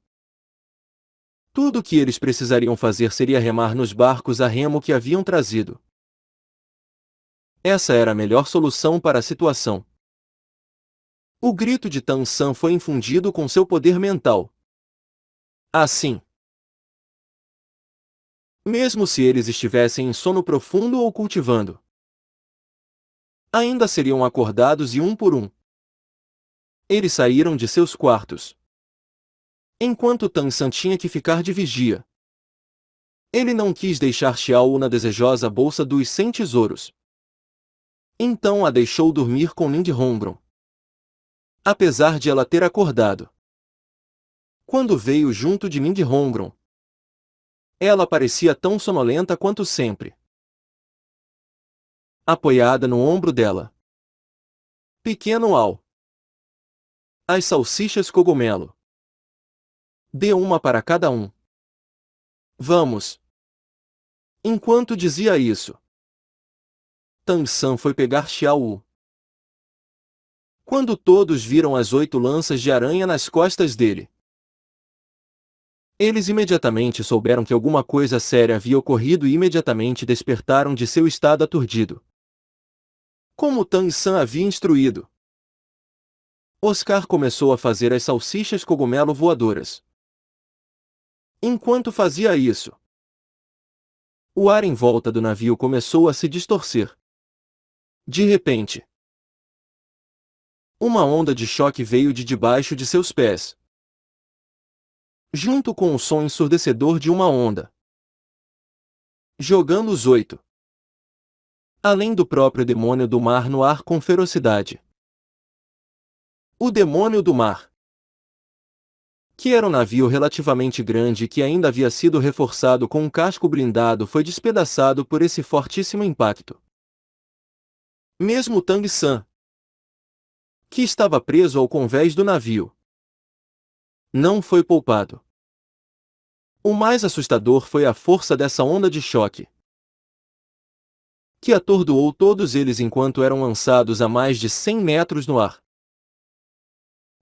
Speaker 1: tudo o que eles precisariam fazer seria remar nos barcos a remo que haviam trazido. Essa era a melhor solução para a situação. O grito de Tang San foi infundido com seu poder mental. Assim, mesmo se eles estivessem em sono profundo ou cultivando, ainda seriam acordados e um por um. Eles saíram de seus quartos, enquanto Tang San tinha que ficar de vigia. Ele não quis deixar Xiao na desejosa bolsa dos 100 tesouros. Então a deixou dormir com Lindhongron, apesar de ela ter acordado. Quando veio junto de Lindhongron, ela parecia tão sonolenta quanto sempre. Apoiada no ombro dela, pequeno Al, as salsichas cogumelo. Dê uma para cada um. Vamos. Enquanto dizia isso, Tang San foi pegar Xiao. Quando todos viram as 8 lanças de aranha nas costas dele, eles imediatamente souberam que alguma coisa séria havia ocorrido e imediatamente despertaram de seu estado aturdido. Como Tang San havia instruído, Oscar começou a fazer as salsichas cogumelo voadoras. Enquanto fazia isso, o ar em volta do navio começou a se distorcer. De repente, uma onda de choque veio de debaixo de seus pés, junto com o som ensurdecedor de uma onda, jogando os 8, além do próprio demônio do mar no ar com ferocidade. O demônio do mar, que era um navio relativamente grande e que ainda havia sido reforçado com um casco blindado, foi despedaçado por esse fortíssimo impacto. Mesmo Tang San, que estava preso ao convés do navio, não foi poupado. O mais assustador foi a força dessa onda de choque, que atordoou todos eles enquanto eram lançados a mais de 100 metros no ar.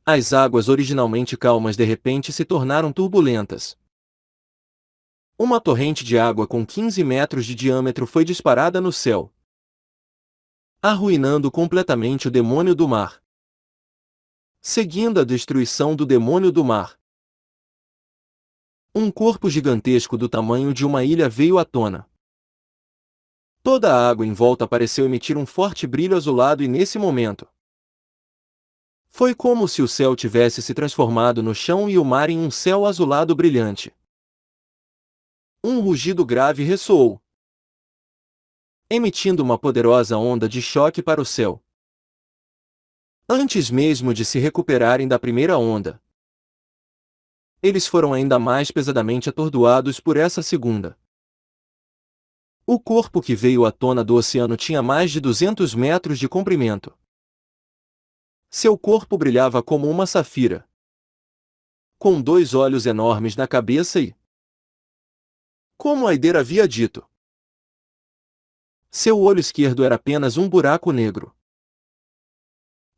Speaker 1: As águas originalmente calmas de repente se tornaram turbulentas. Uma torrente de água com 15 metros de diâmetro foi disparada no céu, arruinando completamente o demônio do mar. Seguindo a destruição do demônio do mar, um corpo gigantesco do tamanho de uma ilha veio à tona. Toda a água em volta pareceu emitir um forte brilho azulado e nesse momento, Foi como se o céu tivesse se transformado no chão e o mar em um céu azulado brilhante. Um rugido grave ressoou, emitindo uma poderosa onda de choque para o céu. Antes mesmo de se recuperarem da primeira onda, eles foram ainda mais pesadamente atordoados por essa segunda. O corpo que veio à tona do oceano tinha mais de 200 metros de comprimento. Seu corpo brilhava como uma safira, com 2 olhos enormes na cabeça e, como Aider havia dito, seu olho esquerdo era apenas um buraco negro.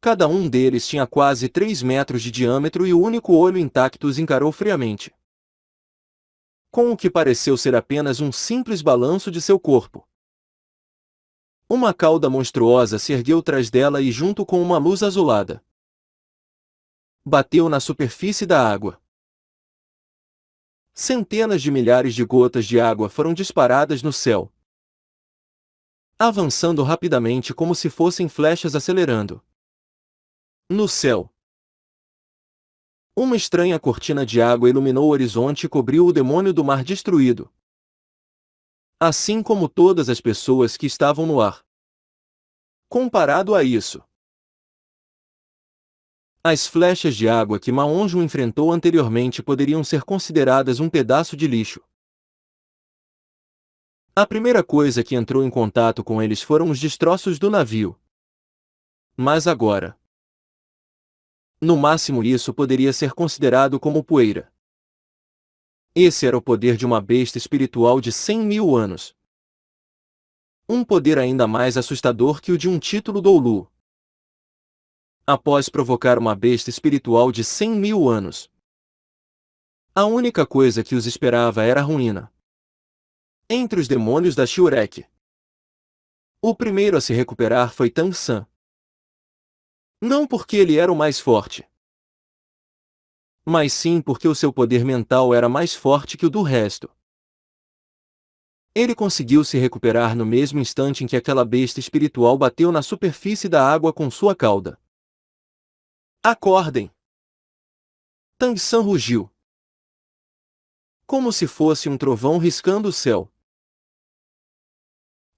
Speaker 1: Cada um deles tinha quase 3 metros de diâmetro e o único olho intacto os encarou friamente, com o que pareceu ser apenas um simples balanço de seu corpo. Uma cauda monstruosa se ergueu atrás dela e, junto com uma luz azulada, bateu na superfície da água. Centenas de milhares de gotas de água foram disparadas no céu, avançando rapidamente como se fossem flechas acelerando. No céu, uma estranha cortina de água iluminou o horizonte e cobriu o demônio do mar destruído, assim como todas as pessoas que estavam no ar. Comparado a isso, as flechas de água que Maonjo enfrentou anteriormente poderiam ser consideradas um pedaço de lixo. A primeira coisa que entrou em contato com eles foram os destroços do navio. Mas agora, no máximo isso poderia ser considerado como poeira. Esse era o poder de uma besta espiritual de 100.000 anos. Um poder ainda mais assustador que o de um título do Oulu. Após provocar uma besta espiritual de 100.000 anos, a única coisa que os esperava era a ruína. Entre os demônios da Shurek, o primeiro a se recuperar foi Tang San. Não porque ele era o mais forte, mas sim porque o seu poder mental era mais forte que o do resto. Ele conseguiu se recuperar no mesmo instante em que aquela besta espiritual bateu na superfície da água com sua cauda. Acordem! Tang San rugiu, como se fosse um trovão riscando o céu.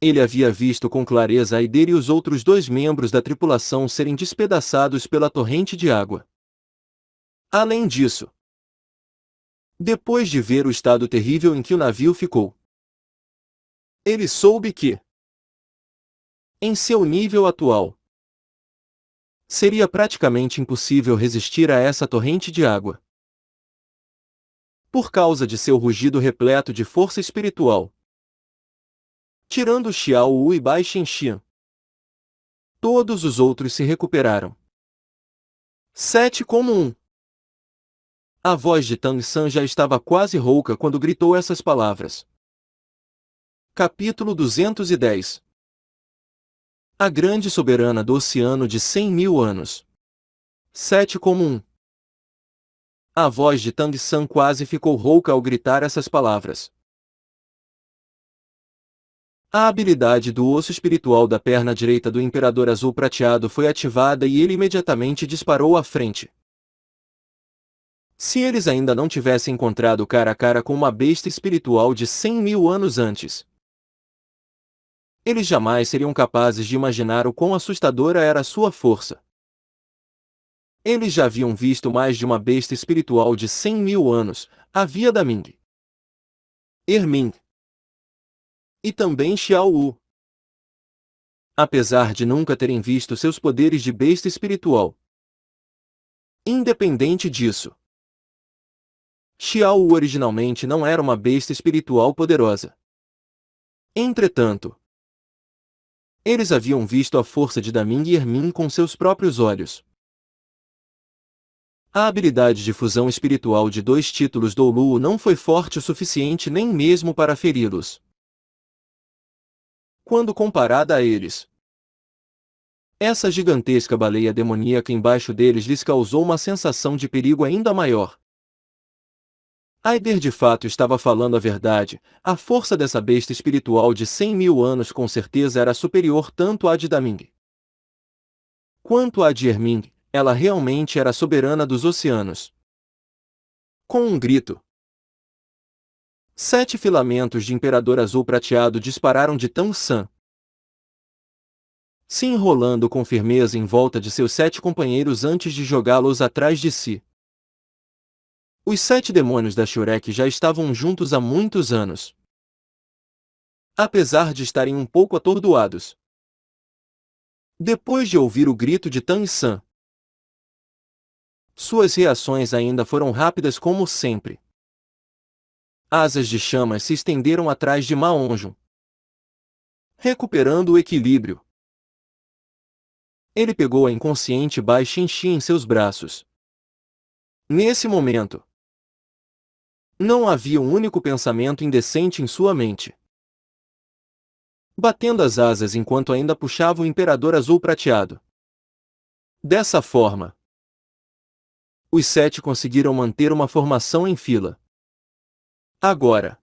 Speaker 1: Ele havia visto com clareza Aider e os outros 2 membros da tripulação serem despedaçados pela torrente de água. Além disso, depois de ver o estado terrível em que o navio ficou, ele soube que, em seu nível atual, seria praticamente impossível resistir a essa torrente de água. Por causa de seu rugido repleto de força espiritual, tirando Xiao Wu e Bai Shenxian, todos os outros se recuperaram. 7 como 1. A voz de Tang San já estava quase rouca quando gritou essas palavras. Capítulo 210. A grande soberana do oceano de 100.000 anos. 7 como 1. A voz de Tang San quase ficou rouca ao gritar essas palavras. A habilidade do osso espiritual da perna direita do Imperador Azul Prateado foi ativada e ele imediatamente disparou à frente. Se eles ainda não tivessem encontrado cara a cara com uma besta espiritual de 100.000 anos antes, eles jamais seriam capazes de imaginar o quão assustadora era a sua força. Eles já haviam visto mais de uma besta espiritual de 100.000 anos, a Via da Ming, Ermin e também Xiao Wu. Apesar de nunca terem visto seus poderes de besta espiritual. Independente disso, Xiao Wu originalmente não era uma besta espiritual poderosa. Entretanto, eles haviam visto a força de Daming e Ermin com seus próprios olhos. A habilidade de fusão espiritual de 2 títulos do Oulu não foi forte o suficiente nem mesmo para feri-los. Quando comparada a eles, essa gigantesca baleia demoníaca embaixo deles lhes causou uma sensação de perigo ainda maior. Aider de fato estava falando a verdade, a força dessa besta espiritual de 100.000 anos com certeza era superior tanto à de Daming quanto à de Ermin, Ela realmente era a soberana dos oceanos. Com um grito, 7 filamentos de Imperador Azul Prateado dispararam de Tang-san, se enrolando com firmeza em volta de seus 7 companheiros antes de jogá-los atrás de si. Os 7 demônios da Shurek já estavam juntos há muitos anos. Apesar de estarem um pouco atordoados. Depois de ouvir o grito de Tang-san, suas reações ainda foram rápidas como sempre. Asas de chamas se estenderam atrás de Ma-Onjun, recuperando o equilíbrio. Ele pegou a inconsciente Bai Xinxi em seus braços. Nesse momento, não havia um único pensamento indecente em sua mente. Batendo as asas enquanto ainda puxava o Imperador Azul Prateado. Dessa forma, os 7 conseguiram manter uma formação em fila. Agora,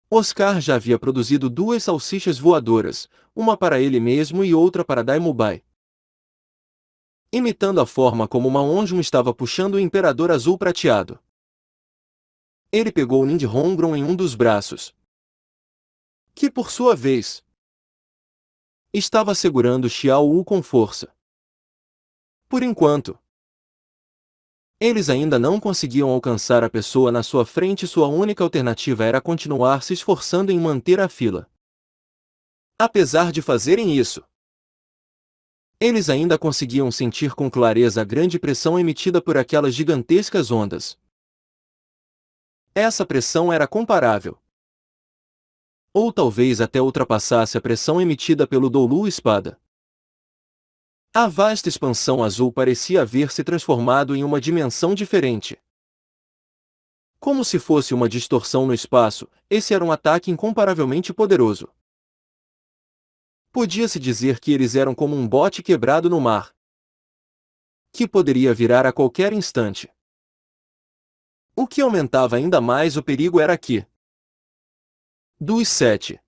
Speaker 1: Oscar já havia produzido 2 salsichas voadoras, uma para ele mesmo e outra para Daimubai. Imitando a forma como Ma-Onjun estava puxando o Imperador Azul Prateado. Ele pegou Nindhongron em um dos braços, que por sua vez, estava segurando Xiao Wu com força. Por enquanto, eles ainda não conseguiam alcançar a pessoa na sua frente e sua única alternativa era continuar se esforçando em manter a fila. Apesar de fazerem isso, eles ainda conseguiam sentir com clareza a grande pressão emitida por aquelas gigantescas ondas. Essa pressão era comparável, ou talvez até ultrapassasse a pressão emitida pelo Doulu Espada. A vasta expansão azul parecia haver se transformado em uma dimensão diferente. Como se fosse uma distorção no espaço, esse era um ataque incomparavelmente poderoso. Podia-se dizer que eles eram como um bote quebrado no mar, que poderia virar a qualquer instante. O que aumentava ainda mais o perigo era que, dos 7,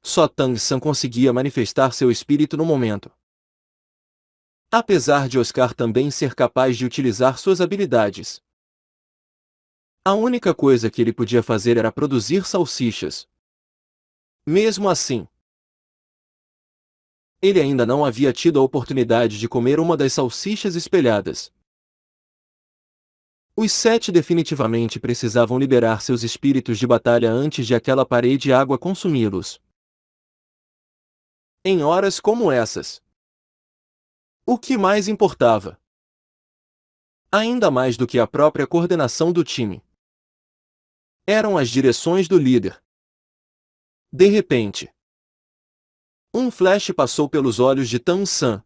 Speaker 1: só Tang-san conseguia manifestar seu espírito no momento. Apesar de Oscar também ser capaz de utilizar suas habilidades, a única coisa que ele podia fazer era produzir salsichas. Mesmo assim, ele ainda não havia tido a oportunidade de comer uma das salsichas espelhadas. Os 7 definitivamente precisavam liberar seus espíritos de batalha antes de aquela parede de água consumi-los. Em horas como essas, o que mais importava, ainda mais do que a própria coordenação do time, eram as direções do líder. De repente, um flash passou pelos olhos de Tang-san,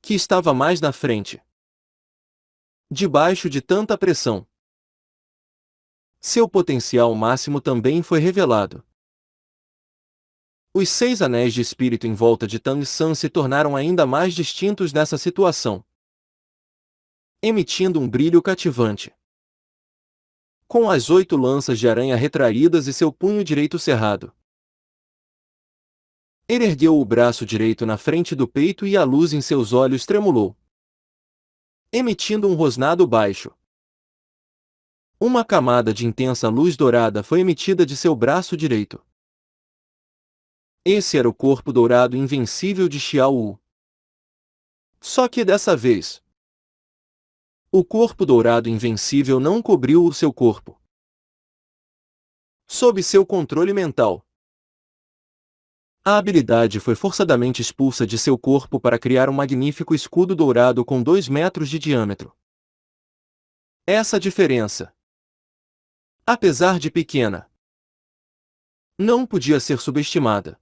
Speaker 1: que estava mais na frente. Debaixo de tanta pressão, seu potencial máximo também foi revelado. Os 6 anéis de espírito em volta de Tang-san se tornaram ainda mais distintos nessa situação, emitindo um brilho cativante. Com as 8 lanças de aranha retraídas e seu punho direito cerrado, ele ergueu o braço direito na frente do peito e a luz em seus olhos tremulou, emitindo um rosnado baixo. Uma camada de intensa luz dourada foi emitida de seu braço direito. Esse era o corpo dourado invencível de Xiao Wu. Só que dessa vez, o corpo dourado invencível não cobriu o seu corpo. Sob seu controle mental, a habilidade foi forçadamente expulsa de seu corpo para criar um magnífico escudo dourado com 2 metros de diâmetro. Essa diferença, apesar de pequena, não podia ser subestimada.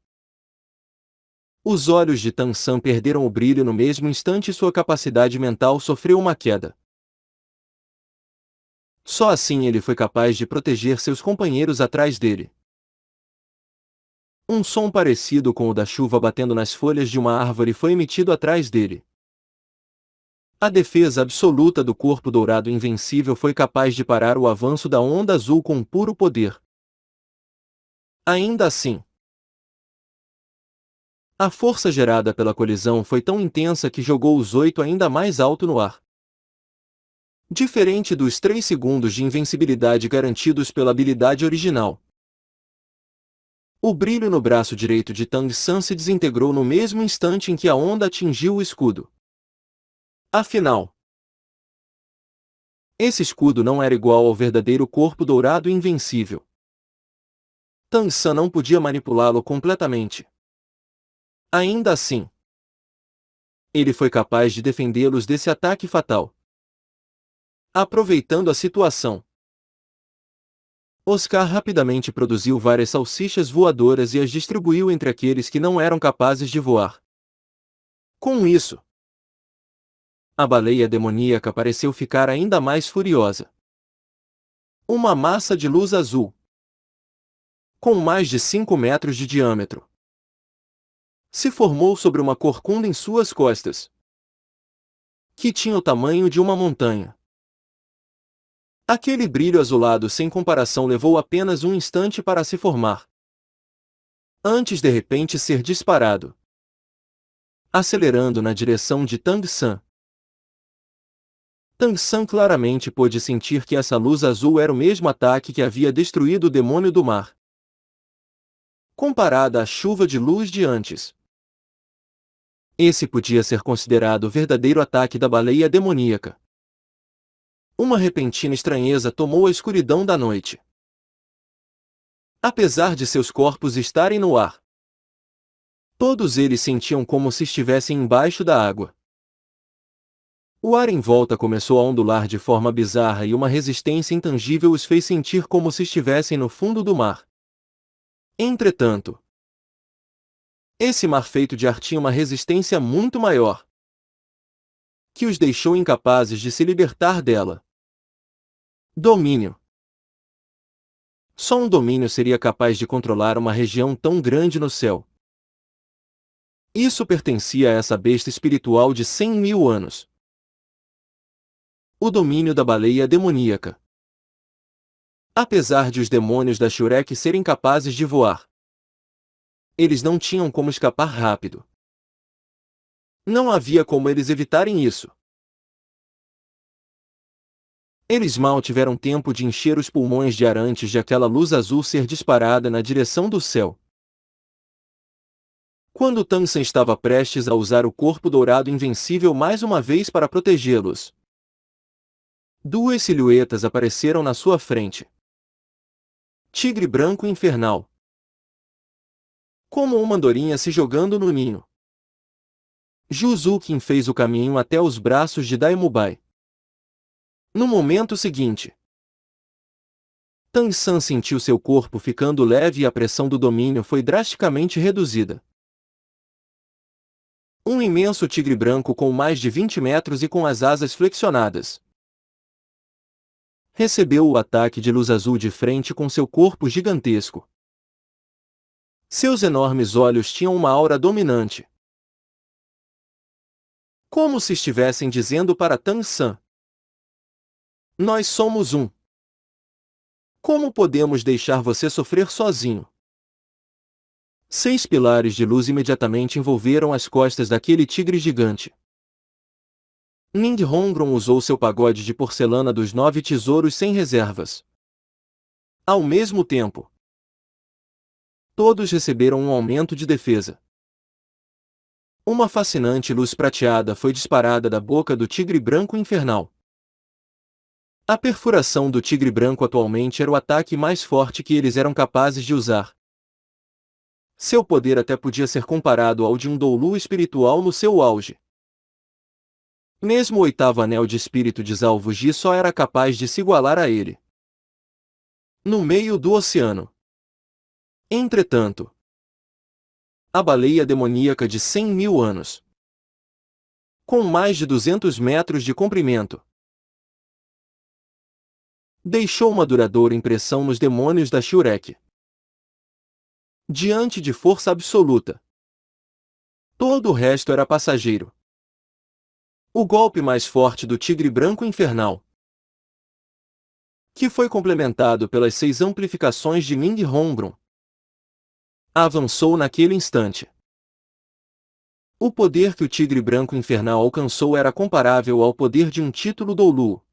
Speaker 1: Os olhos de Tang-san perderam o brilho no mesmo instante e sua capacidade mental sofreu uma queda. Só assim ele foi capaz de proteger seus companheiros atrás dele. Um som parecido com o da chuva batendo nas folhas de uma árvore foi emitido atrás dele. A defesa absoluta do corpo dourado invencível foi capaz de parar o avanço da onda azul com puro poder. Ainda assim, A força gerada pela colisão foi tão intensa que jogou os 8 ainda mais alto no ar. Diferente dos 3 segundos de invencibilidade garantidos pela habilidade original. O brilho no braço direito de Tang San se desintegrou no mesmo instante em que a onda atingiu o escudo. Afinal, esse escudo não era igual ao verdadeiro corpo dourado e invencível. Tang San não podia manipulá-lo completamente. Ainda assim, ele foi capaz de defendê-los desse ataque fatal. Aproveitando a situação, Oscar rapidamente produziu várias salsichas voadoras e as distribuiu entre aqueles que não eram capazes de voar. Com isso, a baleia demoníaca pareceu ficar ainda mais furiosa. Uma massa de luz azul, com mais de 5 metros de diâmetro, se formou sobre uma corcunda em suas costas, que tinha o tamanho de uma montanha. Aquele brilho azulado sem comparação levou apenas um instante para se formar, antes de repente ser disparado, acelerando na direção de Tang San. Tang San claramente pôde sentir que essa luz azul era o mesmo ataque que havia destruído o demônio do mar. Comparada à chuva de luz de antes, esse podia ser considerado o verdadeiro ataque da baleia demoníaca. Uma repentina estranheza tomou a escuridão da noite. Apesar de seus corpos estarem no ar, todos eles sentiam como se estivessem embaixo da água. O ar em volta começou a ondular de forma bizarra e uma resistência intangível os fez sentir como se estivessem no fundo do mar. Entretanto, esse mar feito de ar tinha uma resistência muito maior, que os deixou incapazes de se libertar dela. Domínio. Só um domínio seria capaz de controlar uma região tão grande no céu. Isso pertencia a essa besta espiritual de 100.000 anos. O domínio da baleia demoníaca. Apesar de os demônios da Shurek serem capazes de voar, eles não tinham como escapar rápido. Não havia como eles evitarem isso. Eles mal tiveram tempo de encher os pulmões de ar antes de aquela luz azul ser disparada na direção do céu. Quando Tang San estava prestes a usar o corpo dourado invencível mais uma vez para protegê-los, duas silhuetas apareceram na sua frente. Tigre branco infernal. Como uma andorinha se jogando no ninho. Juzukin fez o caminho até os braços de Daimubai. No momento seguinte, Tang San sentiu seu corpo ficando leve e a pressão do domínio foi drasticamente reduzida. Um imenso tigre branco com mais de 20 metros e com as asas flexionadas recebeu o ataque de luz azul de frente com seu corpo gigantesco. Seus enormes olhos tinham uma aura dominante, como se estivessem dizendo para Tang San: nós somos um. Como podemos deixar você sofrer sozinho? 6 pilares de luz imediatamente envolveram as costas daquele tigre gigante. Ning Hongron usou seu pagode de porcelana dos 9 tesouros sem reservas. Ao mesmo tempo, todos receberam um aumento de defesa. Uma fascinante luz prateada foi disparada da boca do tigre branco infernal. A perfuração do tigre branco atualmente era o ataque mais forte que eles eram capazes de usar. Seu poder até podia ser comparado ao de um Doulu espiritual no seu auge. Mesmo o 8º anel de espírito de Zalvo Ji só era capaz de se igualar a ele. No meio do oceano. Entretanto, a baleia demoníaca de 100.000 anos, com mais de 200 metros de comprimento, deixou uma duradoura impressão nos demônios da Shurek. Diante de força absoluta, todo o resto era passageiro. O golpe mais forte do tigre branco infernal, que foi complementado pelas 6 amplificações de Ning Hongron, avançou naquele instante. O poder que o tigre branco infernal alcançou era comparável ao poder de um título Doulu.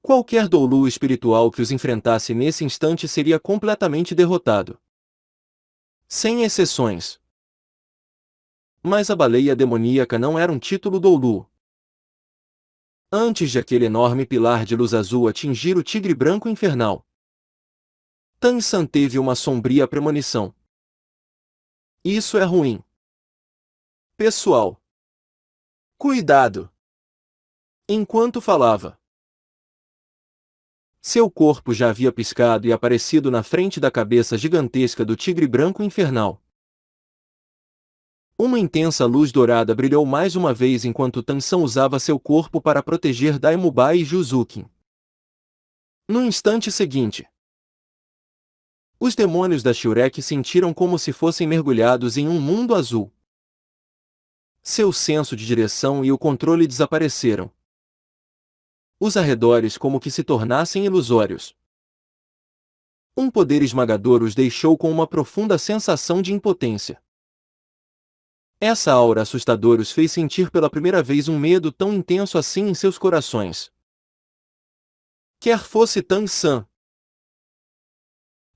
Speaker 1: Qualquer Doulu espiritual que os enfrentasse nesse instante seria completamente derrotado. Sem exceções. Mas a baleia demoníaca não era um título Doulu. Antes de aquele enorme pilar de luz azul atingir o tigre branco infernal, Tan San teve uma sombria premonição. Isso é ruim. Pessoal, cuidado! Enquanto falava, seu corpo já havia piscado e aparecido na frente da cabeça gigantesca do tigre branco infernal. Uma intensa luz dourada brilhou mais uma vez enquanto Tan San usava seu corpo para proteger Daimubai e Juzukin. No instante seguinte, os demônios da Shurek sentiram como se fossem mergulhados em um mundo azul. Seu senso de direção e o controle desapareceram. Os arredores como que se tornassem ilusórios. Um poder esmagador os deixou com uma profunda sensação de impotência. Essa aura assustadora os fez sentir pela primeira vez um medo tão intenso assim em seus corações. Quer fosse Tan San,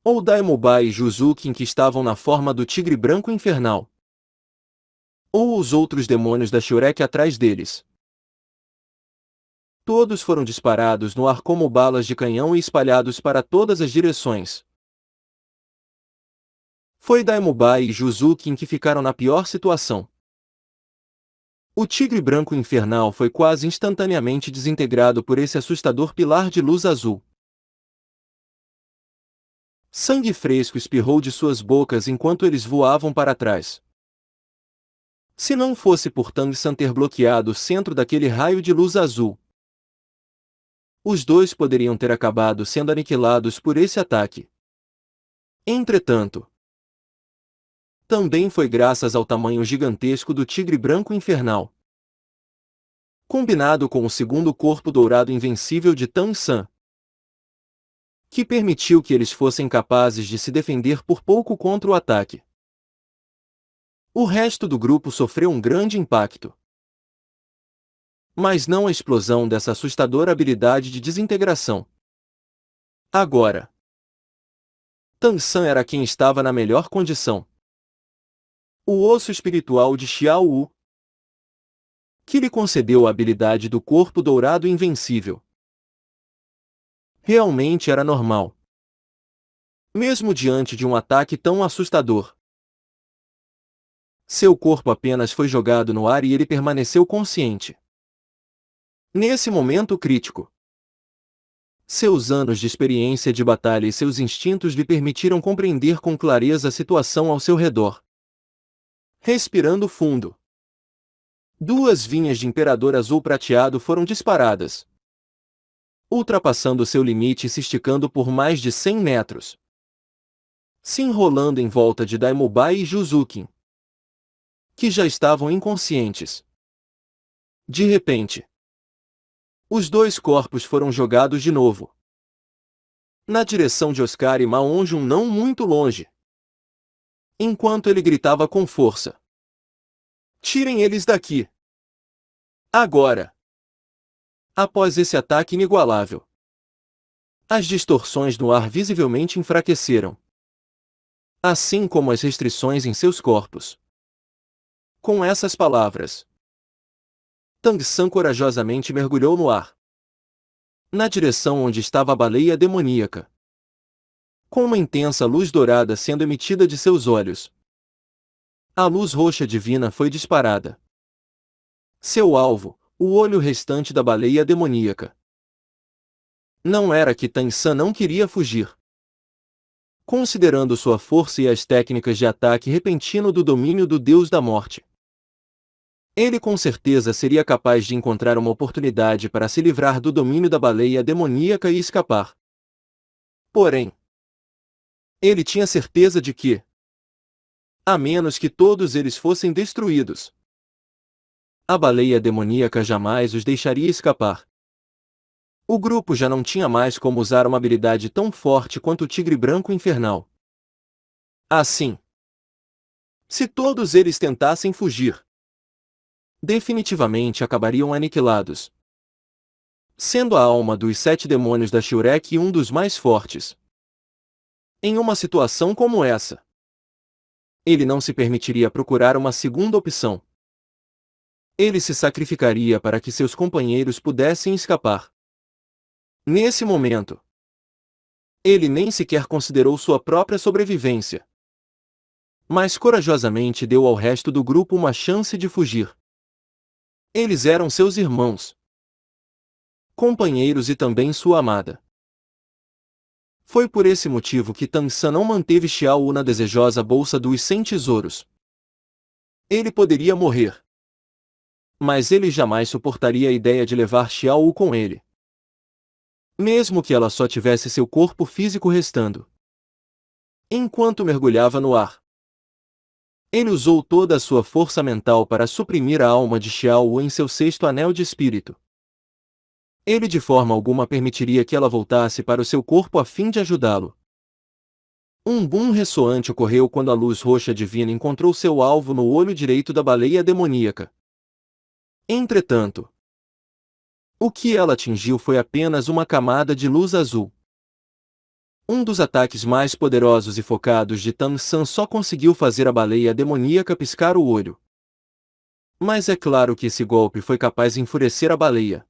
Speaker 1: ou Daimubai e Juzukin que estavam na forma do tigre branco infernal, ou os outros demônios da Shurek atrás deles. Todos foram disparados no ar como balas de canhão e espalhados para todas as direções. Foi Daimubai e Juzukin que ficaram na pior situação. O tigre branco infernal foi quase instantaneamente desintegrado por esse assustador pilar de luz azul. Sangue fresco espirrou de suas bocas enquanto eles voavam para trás. Se não fosse por Tan San ter bloqueado o centro daquele raio de luz azul, os dois poderiam ter acabado sendo aniquilados por esse ataque. Entretanto, também foi graças ao tamanho gigantesco do tigre branco infernal, combinado com o segundo corpo dourado invencível de Tan San, que permitiu que eles fossem capazes de se defender por pouco contra o ataque. O resto do grupo sofreu um grande impacto. Mas não a explosão dessa assustadora habilidade de desintegração. Agora, Tan San era quem estava na melhor condição. O osso espiritual de Xiao Wu, que lhe concedeu a habilidade do corpo dourado invencível, realmente era normal. Mesmo diante de um ataque tão assustador. Seu corpo apenas foi jogado no ar e ele permaneceu consciente. Nesse momento crítico, seus anos de experiência de batalha e seus instintos lhe permitiram compreender com clareza a situação ao seu redor. Respirando fundo, 2 vinhas de imperador azul prateado foram disparadas, ultrapassando seu limite e se esticando por mais de 100 metros, se enrolando em volta de Daimubai e Juzukin, que já estavam inconscientes. De repente, os 2 corpos foram jogados de novo, na direção de Oscar e Maonjun não muito longe, enquanto ele gritava com força: "Tirem eles daqui! Agora!" Após esse ataque inigualável, as distorções no ar visivelmente enfraqueceram, assim como as restrições em seus corpos. Com essas palavras, Tan San corajosamente mergulhou no ar, na direção onde estava a baleia demoníaca, com uma intensa luz dourada sendo emitida de seus olhos. A luz roxa divina foi disparada. Seu alvo, o olho restante da baleia demoníaca. Não era que Tan San não queria fugir. Considerando sua força e as técnicas de ataque repentino do domínio do Deus da Morte, ele com certeza seria capaz de encontrar uma oportunidade para se livrar do domínio da baleia demoníaca e escapar. Porém, ele tinha certeza de que, a menos que todos eles fossem destruídos, a baleia demoníaca jamais os deixaria escapar. O grupo já não tinha mais como usar uma habilidade tão forte quanto o tigre branco infernal. Assim, Se todos eles tentassem fugir, definitivamente acabariam aniquilados. Sendo a alma dos 7 demônios da Shurek um dos mais fortes. Em uma situação como essa, ele não se permitiria procurar uma segunda opção. Ele se sacrificaria para que seus companheiros pudessem escapar. Nesse momento, ele nem sequer considerou sua própria sobrevivência, mas corajosamente deu ao resto do grupo uma chance de fugir. Eles eram seus irmãos, companheiros e também sua amada. Foi por esse motivo que Tang San não manteve Xiao Wu na desejosa bolsa dos 100 tesouros. Ele poderia morrer, mas ele jamais suportaria a ideia de levar Xiao Wu com ele, mesmo que ela só tivesse seu corpo físico restando. Enquanto mergulhava no ar, ele usou toda a sua força mental para suprimir a alma de Xiao Wu em seu 6º anel de espírito. Ele de forma alguma permitiria que ela voltasse para o seu corpo a fim de ajudá-lo. Um boom ressoante ocorreu quando a luz roxa divina encontrou seu alvo no olho direito da baleia demoníaca. Entretanto, o que ela atingiu foi apenas uma camada de luz azul. Um dos ataques mais poderosos e focados de Tang San só conseguiu fazer a baleia demoníaca piscar o olho. Mas é claro que esse golpe foi capaz de enfurecer a baleia.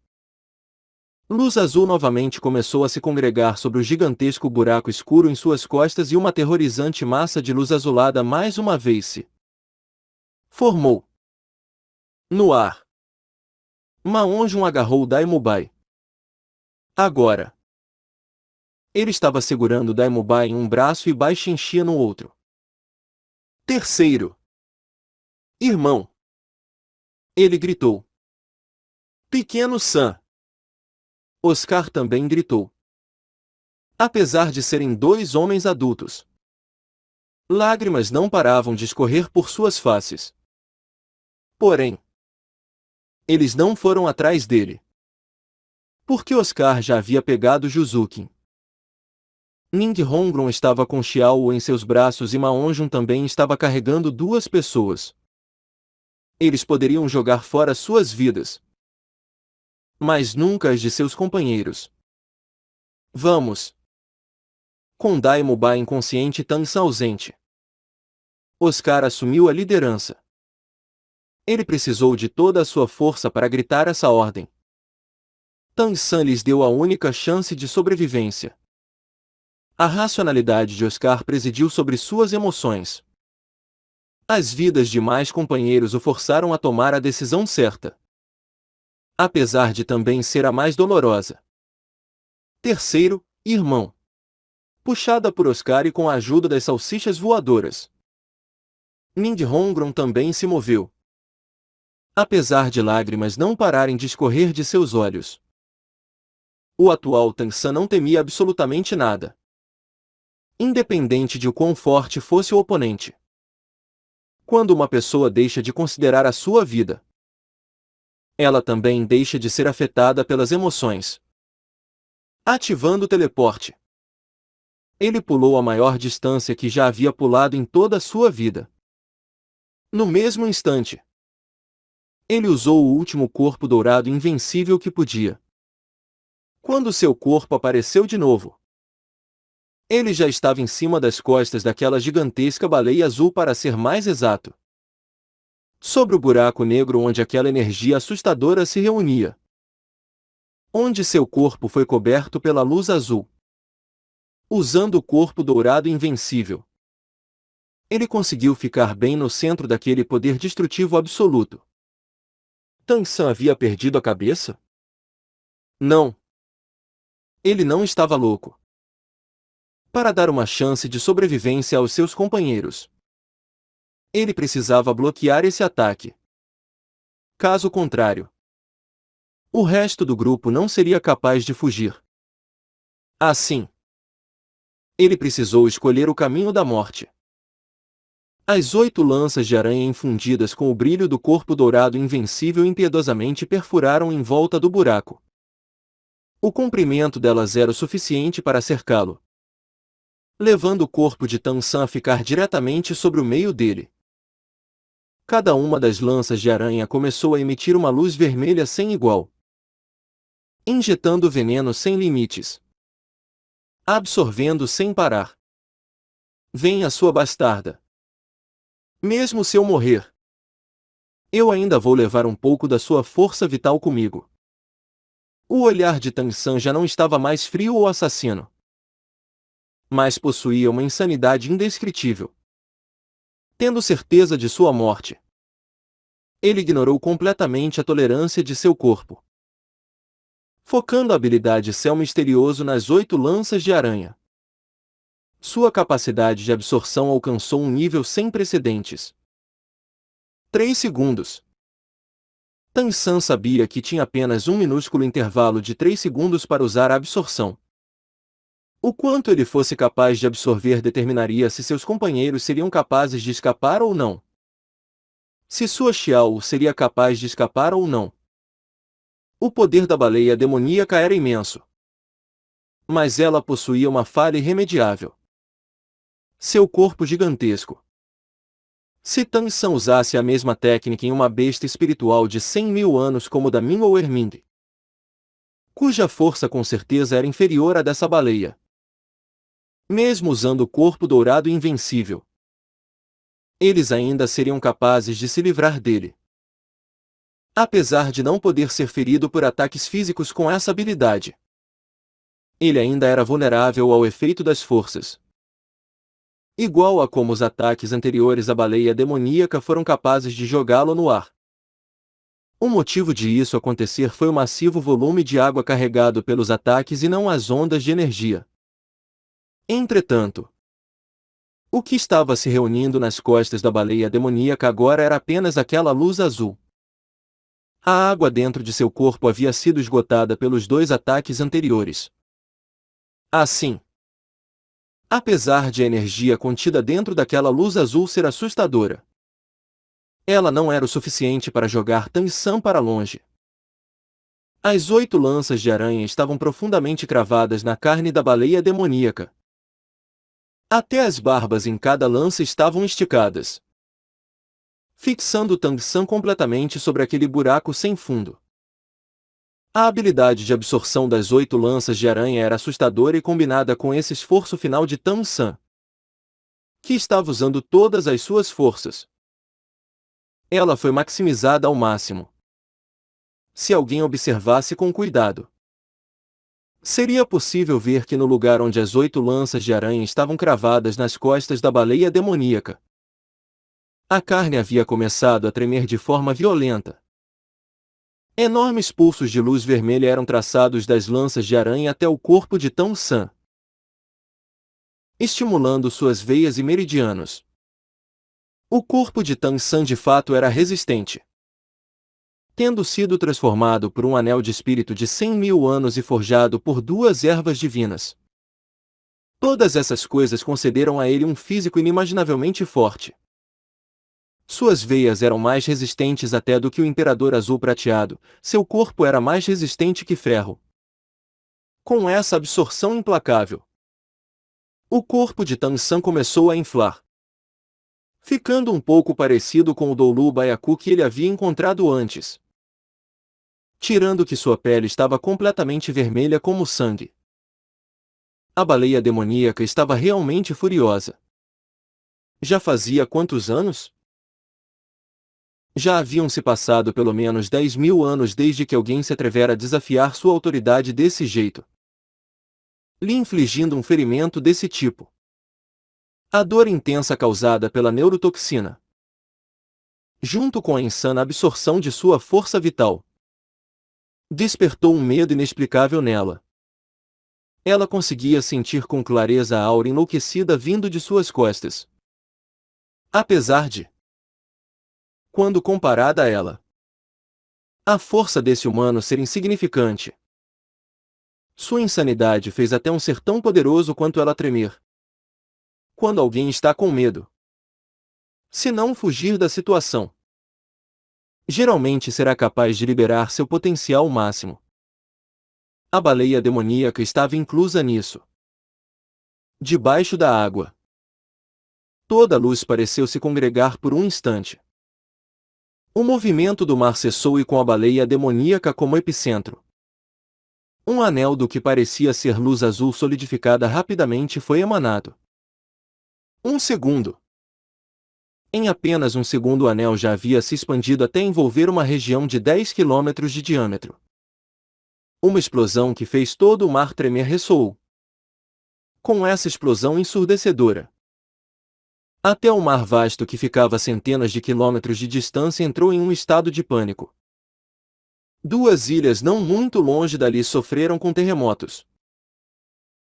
Speaker 1: Luz azul novamente começou a se congregar sobre o gigantesco buraco escuro em suas costas e uma aterrorizante massa de luz azulada mais uma vez se formou no ar. Ma Onjun agarrou Daimubai. Agora, ele estava segurando Daimubai em um braço e Bai Xinxia no outro. Terceiro irmão, ele gritou. Pequeno San. Oscar também gritou. Apesar de serem 2 homens adultos, lágrimas não paravam de escorrer por suas faces. Porém, eles não foram atrás dele, porque Oscar já havia pegado Juzukin. Ning Hongron estava com Xiao Wu em seus braços e Ma Onjun também estava carregando 2 pessoas. Eles poderiam jogar fora suas vidas, mas nunca as de seus companheiros. Vamos! Com Daimubai inconsciente e Tang San ausente, Oscar assumiu a liderança. Ele precisou de toda a sua força para gritar essa ordem. Tang San lhes deu a única chance de sobrevivência. A racionalidade de Oscar presidiu sobre suas emoções. As vidas de mais companheiros o forçaram a tomar a decisão certa, apesar de também ser a mais dolorosa. Terceiro irmão. Puxada por Oscar e com a ajuda das salsichas voadoras, Ning Hongron também se moveu. Apesar de lágrimas não pararem de escorrer de seus olhos, o atual Tang San não temia absolutamente nada, independente de o quão forte fosse o oponente. Quando uma pessoa deixa de considerar a sua vida, ela também deixa de ser afetada pelas emoções. Ativando o teleporte, ele pulou a maior distância que já havia pulado em toda a sua vida. No mesmo instante, ele usou o último corpo dourado invencível que podia. Quando seu corpo apareceu de novo, ele já estava em cima das costas daquela gigantesca baleia azul, para ser mais exato, sobre o buraco negro onde aquela energia assustadora se reunia, onde seu corpo foi coberto pela luz azul. Usando o corpo dourado invencível, ele conseguiu ficar bem no centro daquele poder destrutivo absoluto. Tang San havia perdido a cabeça? Não. Ele não estava louco. Para dar uma chance de sobrevivência aos seus companheiros, ele precisava bloquear esse ataque. Caso contrário, o resto do grupo não seria capaz de fugir. Assim, ele precisou escolher o caminho da morte. As 8 lanças de aranha infundidas com o brilho do corpo dourado invencível impiedosamente perfuraram em volta do buraco. O comprimento delas era o suficiente para cercá-lo, levando o corpo de Tang San a ficar diretamente sobre o meio dele. Cada uma das lanças de aranha começou a emitir uma luz vermelha sem igual, injetando veneno sem limites, absorvendo sem parar. Vem a sua bastarda. Mesmo se eu morrer, eu ainda vou levar um pouco da sua força vital comigo. O olhar de Tang San já não estava mais frio ou assassino, mas possuía uma insanidade indescritível. Tendo certeza de sua morte, ele ignorou completamente a tolerância de seu corpo, focando a habilidade Céu Misterioso nas 8 lanças de aranha. Sua capacidade de absorção alcançou um nível sem precedentes. 3 segundos. Tang San sabia que tinha apenas um minúsculo intervalo de 3 segundos para usar a absorção. O quanto ele fosse capaz de absorver determinaria se seus companheiros seriam capazes de escapar ou não. Se sua Xiao seria capaz de escapar ou não. O poder da baleia demoníaca era imenso, mas ela possuía uma falha irremediável: seu corpo gigantesco. Se Tang San usasse a mesma técnica em uma besta espiritual de 100.000 anos como da Min ou Erming, cuja força com certeza era inferior à dessa baleia, mesmo usando o corpo dourado invencível, eles ainda seriam capazes de se livrar dele. Apesar de não poder ser ferido por ataques físicos com essa habilidade, ele ainda era vulnerável ao efeito das forças, igual a como os ataques anteriores à baleia demoníaca foram capazes de jogá-lo no ar. O motivo de isso acontecer foi o massivo volume de água carregado pelos ataques e não as ondas de energia. Entretanto, o que estava se reunindo nas costas da baleia demoníaca agora era apenas aquela luz azul. A água dentro de seu corpo havia sido esgotada pelos 2 ataques anteriores. Assim, apesar de a energia contida dentro daquela luz azul ser assustadora, ela não era o suficiente para jogar Tang San para longe. As 8 lanças de aranha estavam profundamente cravadas na carne da baleia demoníaca. Até as barbas em cada lança estavam esticadas, fixando Tang San completamente sobre aquele buraco sem fundo. A habilidade de absorção das 8 lanças de aranha era assustadora e combinada com esse esforço final de Tang San, que estava usando todas as suas forças, ela foi maximizada ao máximo. Se alguém observasse com cuidado, seria possível ver que no lugar onde as 8 lanças de aranha estavam cravadas nas costas da baleia demoníaca, a carne havia começado a tremer de forma violenta. Enormes pulsos de luz vermelha eram traçados das lanças de aranha até o corpo de Tang San, estimulando suas veias e meridianos. O corpo de Tang San de fato era resistente, tendo sido transformado por um anel de espírito de 100.000 anos e forjado por 2 ervas divinas. Todas essas coisas concederam a ele um físico inimaginavelmente forte. Suas veias eram mais resistentes até do que o Imperador Azul Prateado, seu corpo era mais resistente que ferro. Com essa absorção implacável, o corpo de Tang San começou a inflar, ficando um pouco parecido com o Doulu Baiacu que ele havia encontrado antes, tirando que sua pele estava completamente vermelha como sangue. A baleia demoníaca estava realmente furiosa. Já fazia quantos anos? Já haviam se passado pelo menos 10.000 anos desde que alguém se atrevera a desafiar sua autoridade desse jeito, lhe infligindo um ferimento desse tipo. A dor intensa causada pela neurotoxina, junto com a insana absorção de sua força vital, despertou um medo inexplicável nela. Ela conseguia sentir com clareza a aura enlouquecida vindo de suas costas. Apesar de, quando comparada a ela, a força desse humano ser insignificante, sua insanidade fez até um ser tão poderoso quanto ela tremer. Quando alguém está com medo, se não fugir da situação, geralmente será capaz de liberar seu potencial máximo. A baleia demoníaca estava inclusa nisso. Debaixo da água, toda a luz pareceu se congregar por um instante, O movimento do mar cessou e com a baleia demoníaca como epicentro, um anel do que parecia ser luz azul solidificada rapidamente foi emanado. Um segundo. Em apenas um segundo o anel já havia se expandido até envolver uma região de 10 quilômetros de diâmetro. Uma explosão que fez todo o mar tremer ressoou. Com essa explosão ensurdecedora, até o mar vasto que ficava a centenas de quilômetros de distância entrou em um estado de pânico. Duas ilhas não muito longe dali sofreram com terremotos,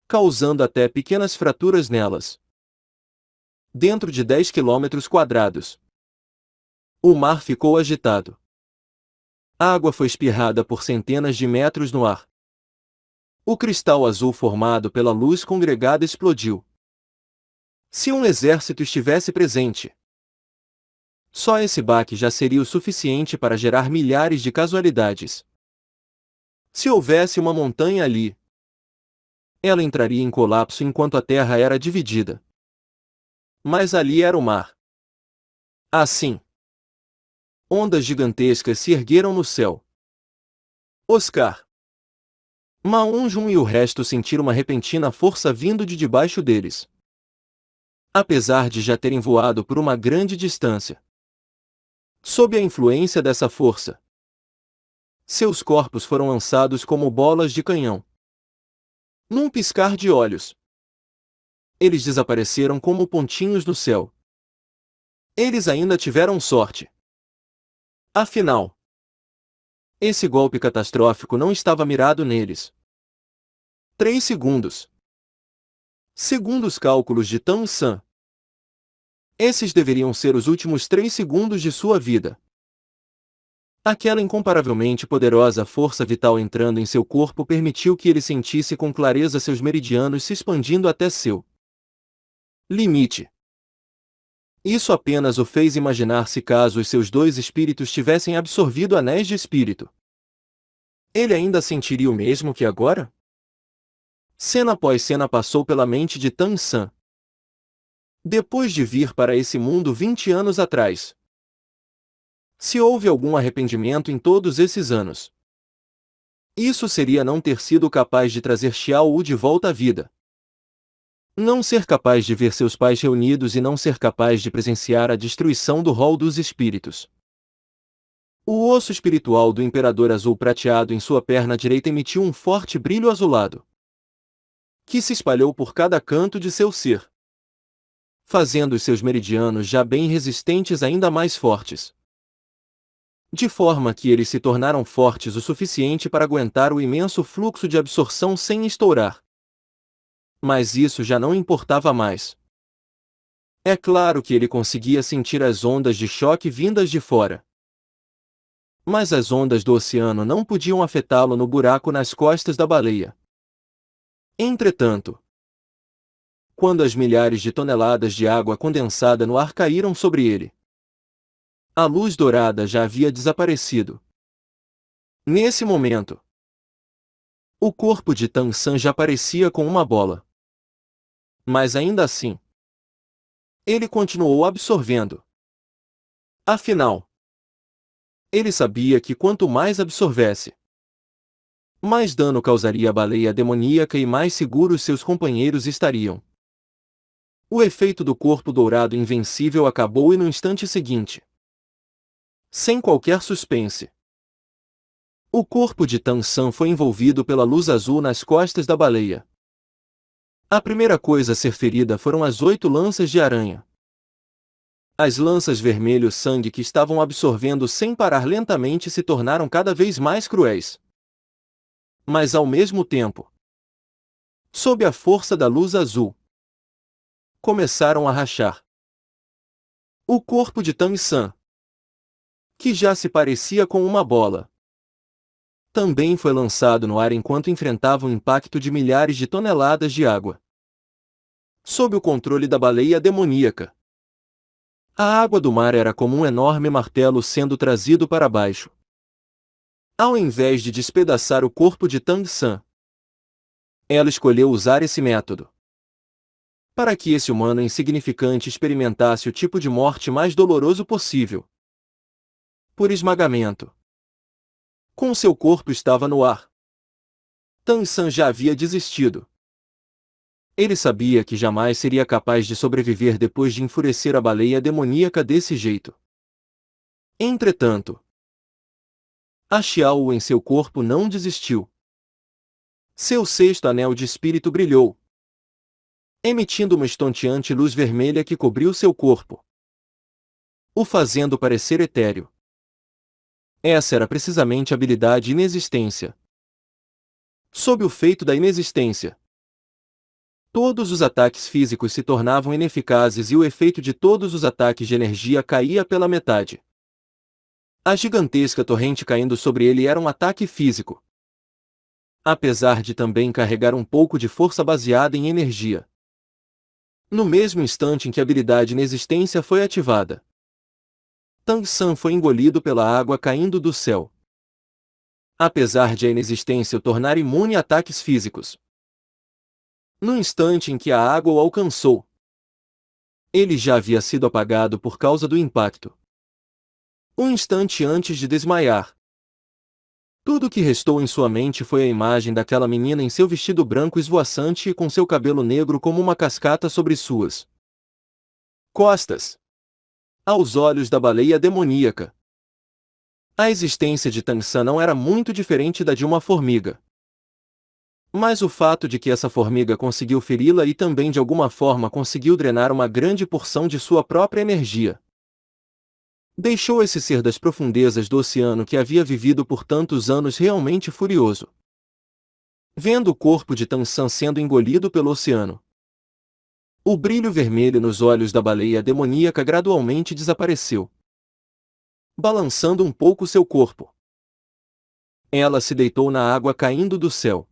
Speaker 1: causando até pequenas fraturas nelas. Dentro de 10 quilômetros quadrados, o mar ficou agitado. A água foi espirrada por centenas de metros no ar. O cristal azul formado pela luz congregada explodiu. Se um exército estivesse presente, só esse baque já seria o suficiente para gerar milhares de casualidades. Se houvesse uma montanha ali, ela entraria em colapso enquanto a terra era dividida. Mas ali era o mar. Assim, ondas gigantescas se ergueram no céu. Oscar, Maunjun e o resto sentiram uma repentina força vindo de debaixo deles. Apesar de já terem voado por uma grande distância, sob a influência dessa força, seus corpos foram lançados como bolas de canhão. Num piscar de olhos, eles desapareceram como pontinhos no céu. Eles ainda tiveram sorte. Afinal, esse golpe catastrófico não estava mirado neles. 3 segundos. Segundo os cálculos de Tang San, esses deveriam ser os últimos 3 segundos de sua vida. Aquela incomparavelmente poderosa força vital entrando em seu corpo permitiu que ele sentisse com clareza seus meridianos se expandindo até seu limite. Isso apenas o fez imaginar se caso os seus dois espíritos tivessem absorvido anéis de espírito. Ele ainda sentiria o mesmo que agora? Cena após cena passou pela mente de Tang San. Depois de vir para esse mundo 20 anos atrás, se houve algum arrependimento em todos esses anos, isso seria não ter sido capaz de trazer Xiao Wu de volta à vida. Não ser capaz de ver seus pais reunidos e não ser capaz de presenciar a destruição do rol dos espíritos. O osso espiritual do Imperador Azul Prateado em sua perna direita emitiu um forte brilho azulado, que se espalhou por cada canto de seu ser, fazendo os seus meridianos já bem resistentes ainda mais fortes. De forma que eles se tornaram fortes o suficiente para aguentar o imenso fluxo de absorção sem estourar. Mas isso já não importava mais. É claro que ele conseguia sentir as ondas de choque vindas de fora. Mas as ondas do oceano não podiam afetá-lo no buraco nas costas da baleia. Entretanto, quando as milhares de toneladas de água condensada no ar caíram sobre ele, a luz dourada já havia desaparecido. Nesse momento, o corpo de Tang San já parecia com uma bola. Mas ainda assim, ele continuou absorvendo. Afinal, ele sabia que quanto mais absorvesse, mais dano causaria a baleia demoníaca e mais seguros seus companheiros estariam. O efeito do corpo dourado invencível acabou e no instante seguinte, sem qualquer suspense, o corpo de Tang San foi envolvido pela luz azul nas costas da baleia. A primeira coisa a ser ferida foram as 8 lanças de aranha. As lanças vermelho sangue que estavam absorvendo sem parar lentamente se tornaram cada vez mais cruéis. Mas ao mesmo tempo, sob a força da luz azul, começaram a rachar. O corpo de Tang San, que já se parecia com uma bola, também foi lançado no ar enquanto enfrentava o impacto de milhares de toneladas de água. Sob o controle da baleia demoníaca, a água do mar era como um enorme martelo sendo trazido para baixo. Ao invés de despedaçar o corpo de Tang San, ela escolheu usar esse método para que esse humano insignificante experimentasse o tipo de morte mais doloroso possível. por esmagamento. Com seu corpo estava no ar. Tang San já havia desistido. Ele sabia que jamais seria capaz de sobreviver depois de enfurecer a baleia demoníaca desse jeito. Entretanto, a Xiao em seu corpo não desistiu. Seu sexto anel de espírito brilhou, emitindo uma estonteante luz vermelha que cobriu seu corpo, o fazendo parecer etéreo. Essa era precisamente a habilidade inexistência. Sob o feito da inexistência, todos os ataques físicos se tornavam ineficazes e o efeito de todos os ataques de energia caía pela metade. A gigantesca torrente caindo sobre ele era um ataque físico, apesar de também carregar um pouco de força baseada em energia. No mesmo instante em que a habilidade inexistência foi ativada, Tang San foi engolido pela água caindo do céu. Apesar de a inexistência o tornar imune a ataques físicos, no instante em que a água o alcançou, ele já havia sido apagado por causa do impacto. Um instante antes de desmaiar, tudo o que restou em sua mente foi a imagem daquela menina em seu vestido branco esvoaçante e com seu cabelo negro como uma cascata sobre suas costas. Aos olhos da baleia demoníaca, a existência de Tang San não era muito diferente da de uma formiga. Mas o fato de que essa formiga conseguiu feri-la e também de alguma forma conseguiu drenar uma grande porção de sua própria energia, deixou esse ser das profundezas do oceano que havia vivido por tantos anos realmente furioso. Vendo o corpo de Tang San sendo engolido pelo oceano, o brilho vermelho nos olhos da baleia demoníaca gradualmente desapareceu, balançando um pouco seu corpo. Ela se deitou na água caindo do céu.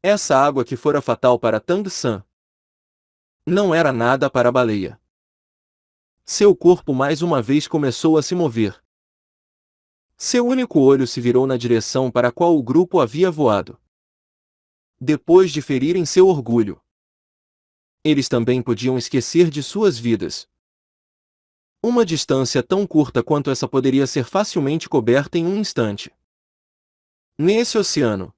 Speaker 1: Essa água que fora fatal para Tang San não era nada para a baleia. Seu corpo mais uma vez começou a se mover. Seu único olho se virou na direção para a qual o grupo havia voado. Depois de ferirem seu orgulho, eles também podiam esquecer de suas vidas. Uma distância tão curta quanto essa poderia ser facilmente coberta em um instante. Nesse oceano,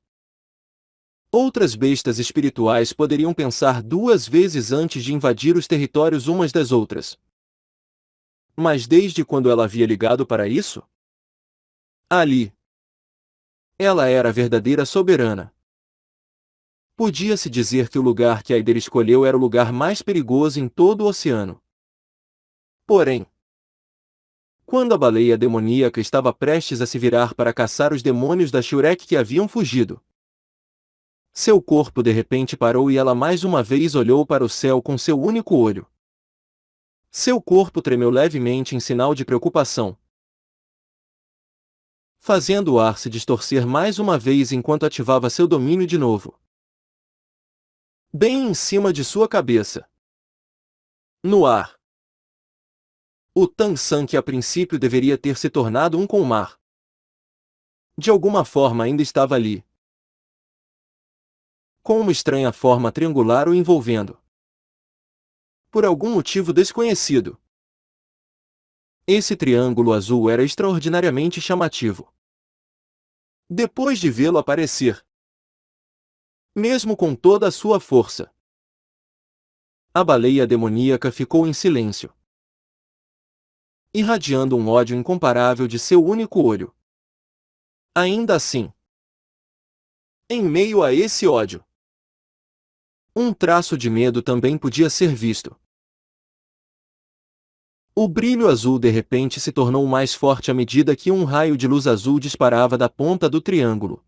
Speaker 1: outras bestas espirituais poderiam pensar duas vezes antes de invadir os territórios umas das outras. Mas desde quando ela havia ligado para isso? Ali, ela era a verdadeira soberana. Podia-se dizer que o lugar que Aider escolheu era o lugar mais perigoso em todo o oceano. Porém, quando a baleia demoníaca estava prestes a se virar para caçar os demônios da Shurek que haviam fugido, seu corpo de repente parou e ela mais uma vez olhou para o céu com seu único olho. Seu corpo tremeu levemente em sinal de preocupação, fazendo o ar se distorcer mais uma vez enquanto ativava seu domínio de novo. Bem em cima de sua cabeça, no ar, o Tang San que a princípio deveria ter se tornado um com o mar, de alguma forma ainda estava ali, com uma estranha forma triangular o envolvendo. Por algum motivo desconhecido, esse triângulo azul era extraordinariamente chamativo. Depois de vê-lo aparecer, mesmo com toda a sua força, a baleia demoníaca ficou em silêncio, irradiando um ódio incomparável de seu único olho. Ainda assim, em meio a esse ódio, um traço de medo também podia ser visto. O brilho azul de repente se tornou mais forte à medida que um raio de luz azul disparava da ponta do triângulo.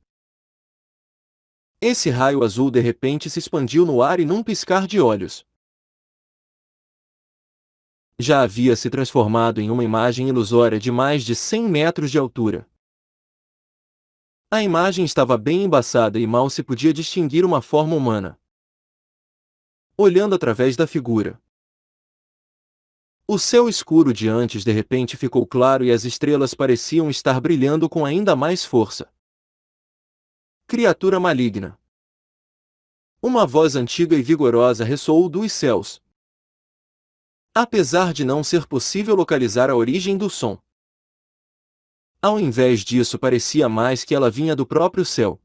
Speaker 1: Esse raio azul de repente se expandiu no ar e num piscar de olhos já havia se transformado em uma imagem ilusória de mais de 100 metros de altura. A imagem estava bem embaçada e mal se podia distinguir uma forma humana. Olhando através da figura, o céu escuro de antes de repente ficou claro e as estrelas pareciam estar brilhando com ainda mais força. Criatura maligna. Uma voz antiga e vigorosa ressoou dos céus. Apesar de não ser possível localizar a origem do som, Ao invés disso, parecia mais que ela vinha do próprio céu.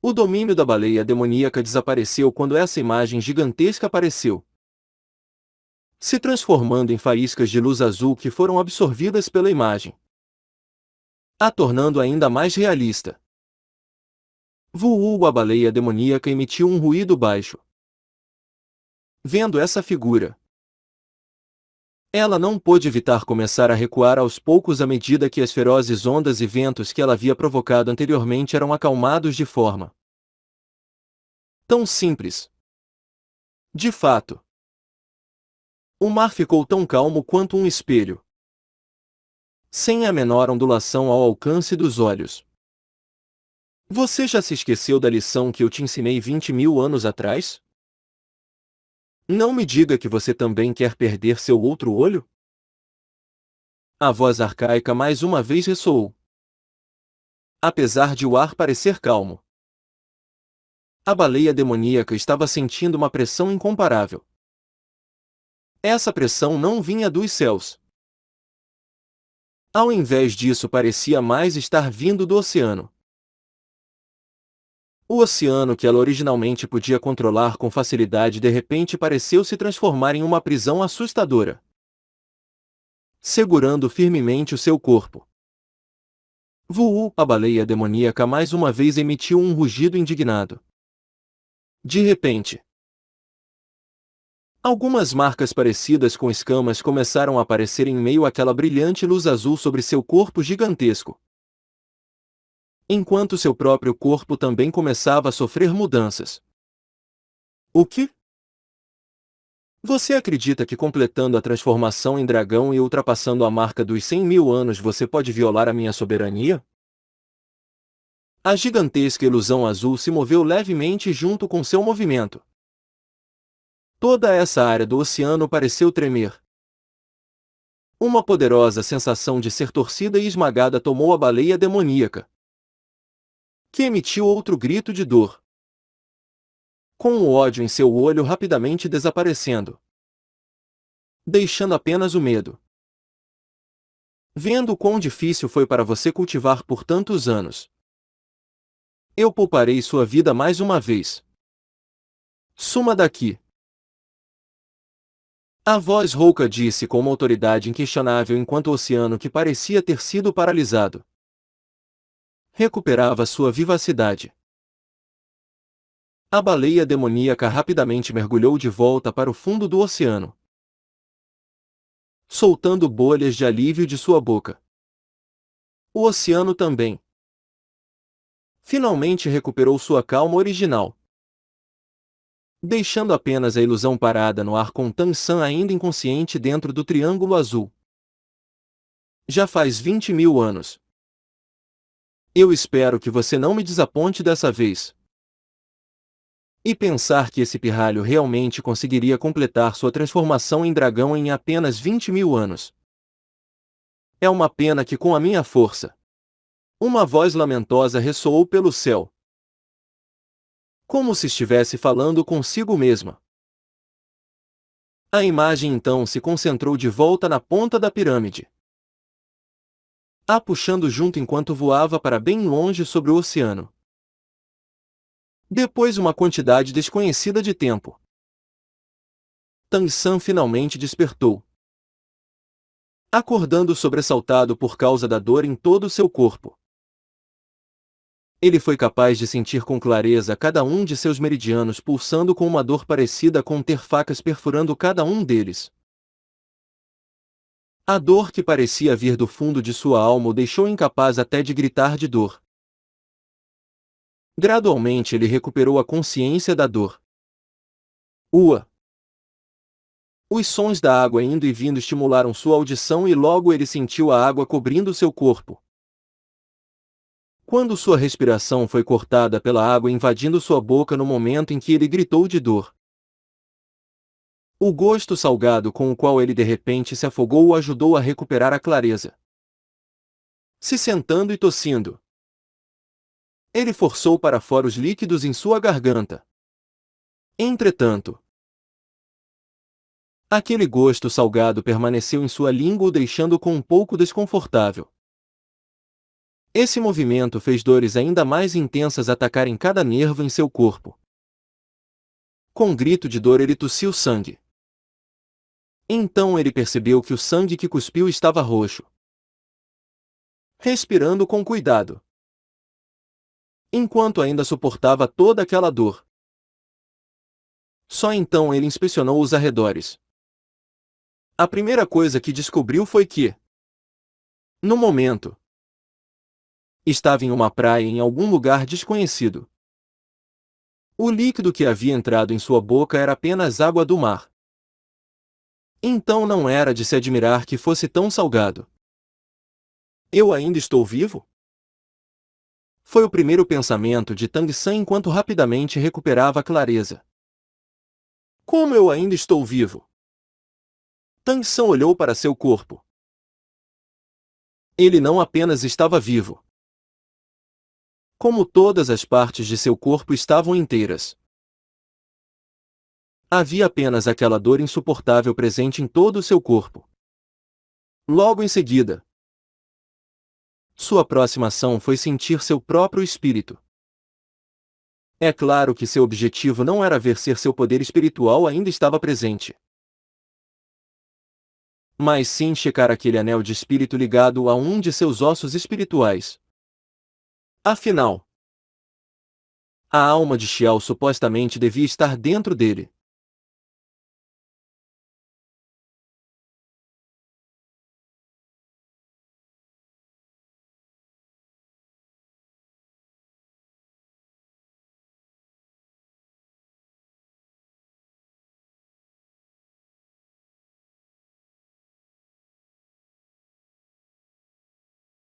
Speaker 1: O domínio da baleia demoníaca desapareceu quando essa imagem gigantesca apareceu, se transformando em faíscas de luz azul que foram absorvidas pela imagem, a tornando ainda mais realista. A baleia demoníaca emitiu um ruído baixo. Vendo essa figura, ela não pôde evitar começar a recuar aos poucos à medida que as ferozes ondas e ventos que ela havia provocado anteriormente eram acalmados de forma tão simples. De fato, o mar ficou tão calmo quanto um espelho, sem a menor ondulação ao alcance dos olhos. Você já se esqueceu da lição que eu te ensinei 20.000 anos atrás? Não me diga que você também quer perder seu outro olho? A voz arcaica mais uma vez ressoou. Apesar de o ar parecer calmo, a baleia demoníaca estava sentindo uma pressão incomparável. Essa pressão não vinha dos céus. Ao invés disso, parecia mais estar vindo do oceano. O oceano que ela originalmente podia controlar com facilidade de repente pareceu se transformar em uma prisão assustadora, segurando firmemente o seu corpo. A baleia demoníaca mais uma vez emitiu um rugido indignado. De repente, algumas marcas parecidas com escamas começaram a aparecer em meio àquela brilhante luz azul sobre seu corpo gigantesco, enquanto seu próprio corpo também começava a sofrer mudanças. O que? Você acredita que completando a transformação em dragão e ultrapassando a marca dos 100.000 anos você pode violar a minha soberania? A gigantesca ilusão azul se moveu levemente junto com seu movimento. Toda essa área do oceano pareceu tremer. Uma poderosa sensação de ser torcida e esmagada tomou a baleia demoníaca, que emitiu outro grito de dor, com o ódio em seu olho rapidamente desaparecendo, deixando apenas o medo. Vendo quão difícil foi para você cultivar por tantos anos, eu pouparei sua vida mais uma vez. Suma daqui. A voz rouca disse com uma autoridade inquestionável enquanto o oceano que parecia ter sido paralisado recuperava sua vivacidade. A baleia demoníaca rapidamente mergulhou de volta para o fundo do oceano, soltando bolhas de alívio de sua boca. O oceano também finalmente recuperou sua calma original, deixando apenas a ilusão parada no ar com Tan-san ainda inconsciente dentro do triângulo azul. Já faz 20.000 anos. Eu espero que você não me desaponte dessa vez. E pensar que esse pirralho realmente conseguiria completar sua transformação em dragão em apenas 20.000 anos. É uma pena que com a minha força. Uma voz lamentosa ressoou pelo céu, como se estivesse falando consigo mesma. A imagem então se concentrou de volta na ponta da pirâmide, a puxando junto enquanto voava para bem longe sobre o oceano. Depois uma quantidade desconhecida de tempo, Tan-san finalmente despertou, acordando sobressaltado por causa da dor em todo o seu corpo. Ele foi capaz de sentir com clareza cada um de seus meridianos pulsando com uma dor parecida com ter facas perfurando cada um deles. A dor que parecia vir do fundo de sua alma o deixou incapaz até de gritar de dor. Gradualmente ele recuperou a consciência da dor. Os sons da água indo e vindo estimularam sua audição e logo ele sentiu a água cobrindo seu corpo. Quando sua respiração foi cortada pela água invadindo sua boca no momento em que ele gritou de dor. O gosto salgado com o qual ele de repente se afogou o ajudou a recuperar a clareza. Se sentando e tossindo, ele forçou para fora os líquidos em sua garganta. Entretanto, aquele gosto salgado permaneceu em sua língua o deixando com um pouco desconfortável. Esse movimento fez dores ainda mais intensas atacarem cada nervo em seu corpo. Com um grito de dor ele tossiu sangue. Então ele percebeu que o sangue que cuspiu estava roxo. Respirando com cuidado. Enquanto ainda suportava toda aquela dor. Só então ele inspecionou os arredores. A primeira coisa que descobriu foi que, no momento, estava em uma praia em algum lugar desconhecido. O líquido que havia entrado em sua boca era apenas água do mar. Então não era de se admirar que fosse tão salgado. Eu ainda estou vivo? Foi o primeiro pensamento de Tang San enquanto rapidamente recuperava a clareza. Como eu ainda estou vivo? Tang San olhou para seu corpo. Ele não apenas estava vivo. Como todas as partes de seu corpo estavam inteiras. Havia apenas aquela dor insuportável presente em todo o seu corpo. Logo em seguida, sua próxima ação foi sentir seu próprio espírito. É claro que seu objetivo não era ver se seu poder espiritual ainda estava presente, mas sim checar aquele anel de espírito ligado a um de seus ossos espirituais. Afinal, a alma de Xiao supostamente devia estar dentro dele.